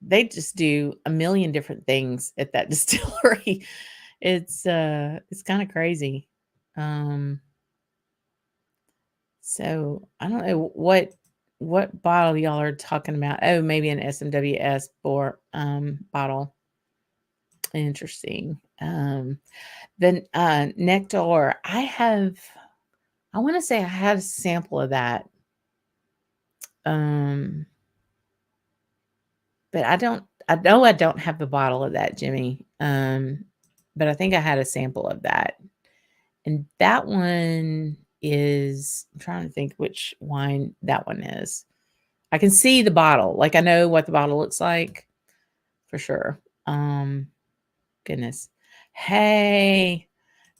they just do a million different things at that distillery. It's kind of crazy. Um, so I don't know what bottle y'all are talking about. Oh, maybe an SMWS bottle. Interesting. Then Nectar. I want to say I had a sample of that. Um, but I know I don't have the bottle of that, Jimmy. But I think I had a sample of that. And that one is, I'm trying to think which wine that one is. I can see the bottle. Like I know what the bottle looks like for sure. Goodness. Hey,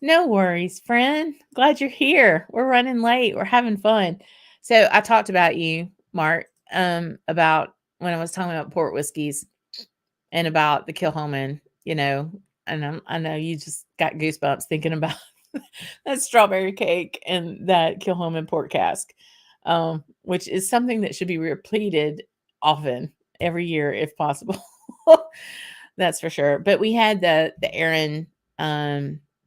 no worries, friend. Glad you're here. We're running late. We're having fun. So I talked about you, Mark, about when I was talking about port whiskeys and about the Kilhoman, and I know you just got goosebumps thinking about that strawberry cake and that Kilhoman port cask, which is something that should be repeated often every year if possible. That's for sure. But we had the Aaron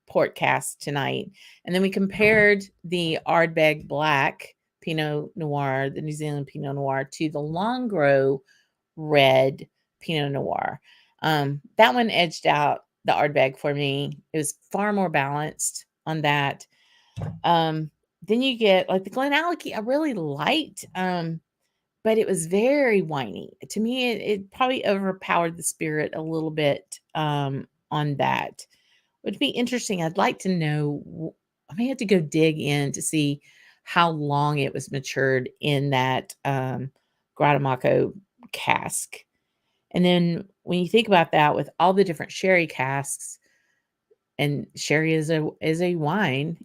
port cask tonight, and then we compared the Ardbeg Black Pinot Noir, the New Zealand Pinot Noir, to the Longrow Red Pinot Noir. That one edged out the Ardbeg for me. It was far more balanced on that. Then you get like the Glenallachie, I really liked, but it was very whiny. To me, it probably overpowered the spirit a little bit on that. Would be interesting. I'd like to know. I may have to go dig in to see how long it was matured in that Gratamaco cask. And then when you think about that, with all the different sherry casks, and sherry is a wine,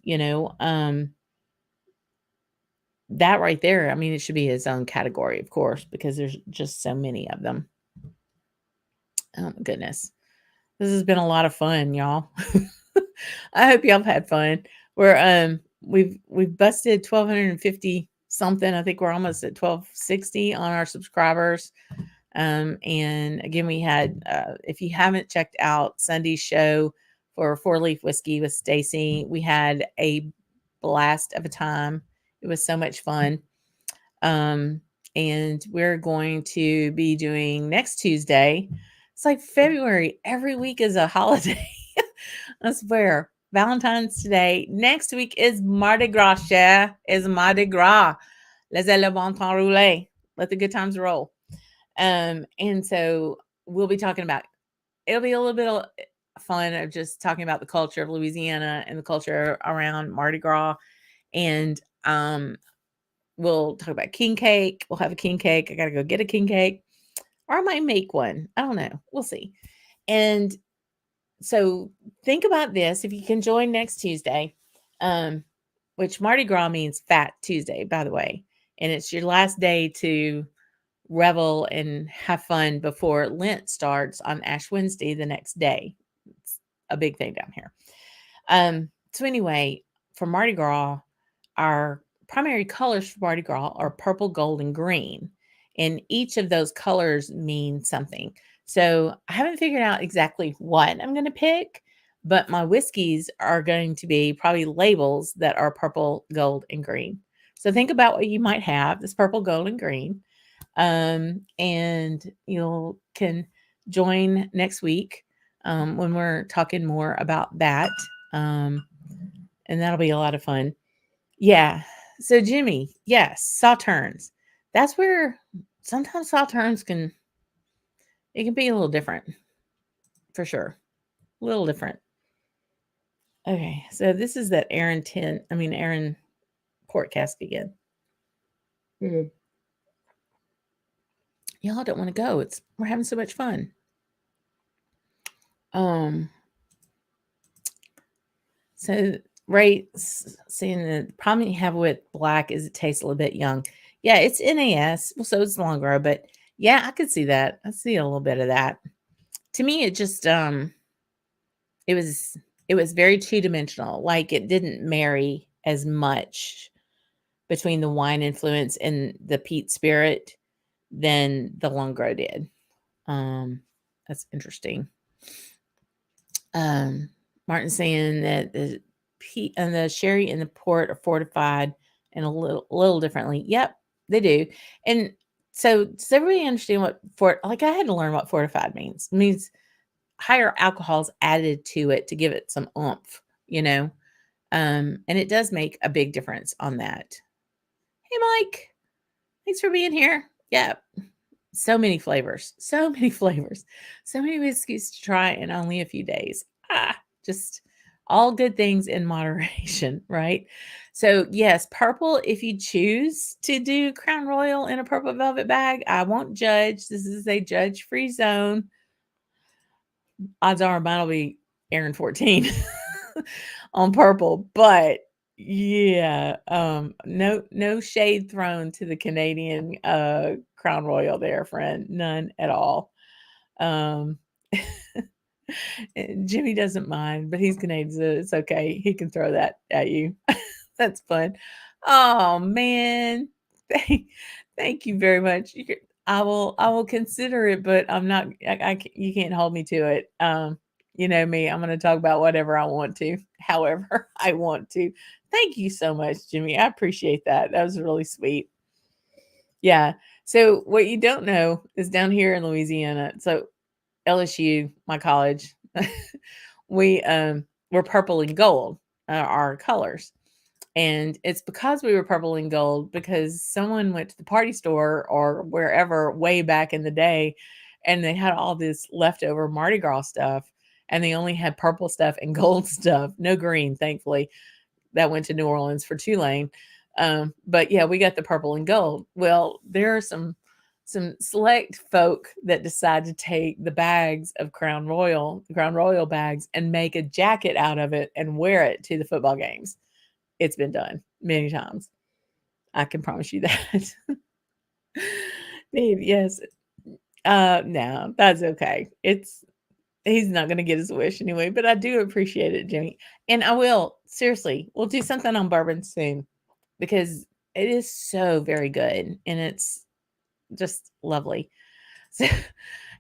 that right there, I mean, it should be its own category, of course, because there's just so many of them. Oh my goodness. This has been a lot of fun, y'all. I hope y'all have had fun. We've busted 1,250 something. I think we're almost at 1,260 on our subscribers. And again, we had if you haven't checked out Sunday's show for Four Leaf Whiskey with Stacy, we had a blast of a time. It was so much fun. And we're going to be doing next Tuesday. It's like February. Every week is a holiday. I swear. Valentine's today. Next week is Mardi Gras, cher. Is Mardi Gras. Laissez le bon temps rouler. Let the good times roll. And so we'll be talking about, it'll be a little bit of fun of just talking about the culture of Louisiana and the culture around Mardi Gras. And we'll talk about king cake. We'll have a king cake. I got to go get a king cake, or I might make one. I don't know. We'll see. And so think about this. If you can join next Tuesday, which Mardi Gras means Fat Tuesday, by the way, and it's your last day to revel and have fun before Lent starts on Ash Wednesday the next day. It's a big thing down here. So anyway, for Mardi Gras, our primary colors for Mardi Gras are purple, gold, and green. And each of those colors mean something. So I haven't figured out exactly what I'm going to pick, but my whiskeys are going to be probably labels that are purple, gold, and green. So think about what you might have. This purple, gold, and green. And you can join next week when we're talking more about that. And that'll be a lot of fun. Yeah. So Jimmy, yes, sauternes. That's where sometimes sauternes can be a little different, for sure. A little different. Okay, so this is that Aaron port cask again. Y'all don't want to go. We're having so much fun. So right, seeing the problem you have with black is it tastes a little bit young. Yeah, it's NAS. Well, so it's Longrow, but yeah, I could see that. I see a little bit of that. To me, it just it was very two-dimensional. Like it didn't marry as much between the wine influence and the peat spirit than the Longrow did. That's interesting. Martin's saying that the peat and the sherry and the port are fortified and a little differently. Yep, they do. And so does everybody understand what like I had to learn what fortified means? It means higher alcohols added to it to give it some oomph, you know. And it does make a big difference on that. Hey Mike, thanks for being here. Yeah. So many flavors, so many flavors, so many whiskeys to try in only a few days. Just all good things in moderation, right? So, yes, purple, if you choose to do Crown Royal in a purple velvet bag, I won't judge. This is a judge free zone. Odds are mine will be Aaron 14 on purple, but yeah, no shade thrown to the Canadian Crown Royal there, friend. None at all. Um Jimmy doesn't mind, but he's Canadian, so it's okay. He can throw that at you. That's fun. Oh man. Thank you very much. I will consider it, but I'm not you can't hold me to it. You know me, I'm going to talk about whatever I want to, however I want to. Thank you so much, Jimmy. I appreciate that. That was really sweet. Yeah. So what you don't know is down here in Louisiana. So LSU, my college, we're purple and gold, our colors. And it's because we were purple and gold because someone went to the party store or wherever way back in the day and they had all this leftover Mardi Gras stuff and they only had purple stuff and gold stuff, no green, thankfully. That went to New Orleans for Tulane. But yeah, we got the purple and gold. Well, there are some select folk that decide to take the bags of Crown Royal bags and make a jacket out of it and wear it to the football games. It's been done many times. I can promise you that. Maybe, yes. No, that's okay. He's not going to get his wish anyway, but I do appreciate it, Jimmy. And I will, seriously, we'll do something on bourbon soon because it is so very good and it's just lovely. So,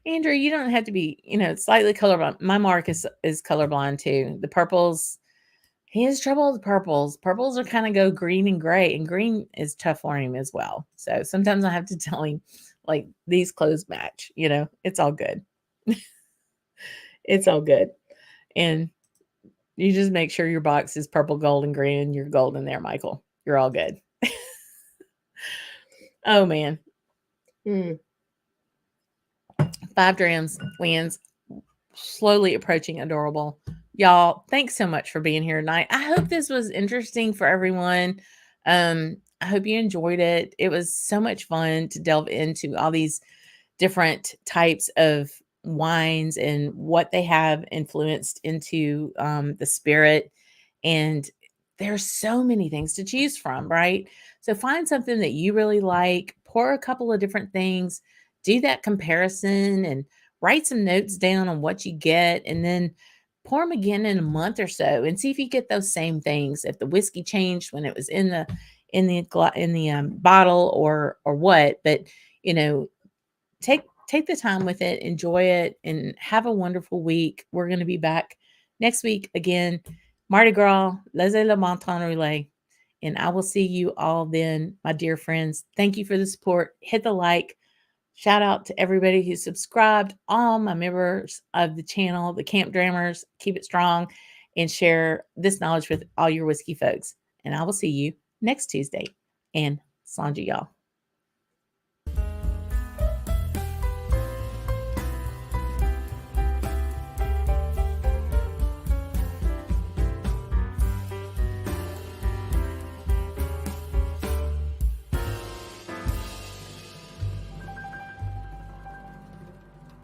Andrew, you don't have to be, slightly colorblind. My Mark is colorblind too. The purples, he has trouble with purples. Purples are kind of go green and gray, and green is tough for him as well. So sometimes I have to tell him, like, these clothes match, it's all good. It's all good. And you just make sure your box is purple, gold, and green, and you're golden there, Michael. You're all good. Oh, man. 5 drams wins. Slowly approaching adorable. Y'all, thanks so much for being here tonight. I hope this was interesting for everyone. I hope you enjoyed it. It was so much fun to delve into all these different types of wines and what they have influenced into the spirit. And there's so many things to choose from, right? So find something that you really like, pour a couple of different things, do that comparison and write some notes down on what you get, and then pour them again in a month or so and see if you get those same things. If the whiskey changed when it was in the bottle or what, but take the time with it, enjoy it, and have a wonderful week. We're going to be back next week again. Mardi Gras, Laissez le Montagne Rouler. And I will see you all then, my dear friends. Thank you for the support. Hit the like. Shout out to everybody who subscribed, all my members of the channel, the Camp Drammers. Keep it strong and share this knowledge with all your whiskey folks. And I will see you next Tuesday. And Sanji, y'all.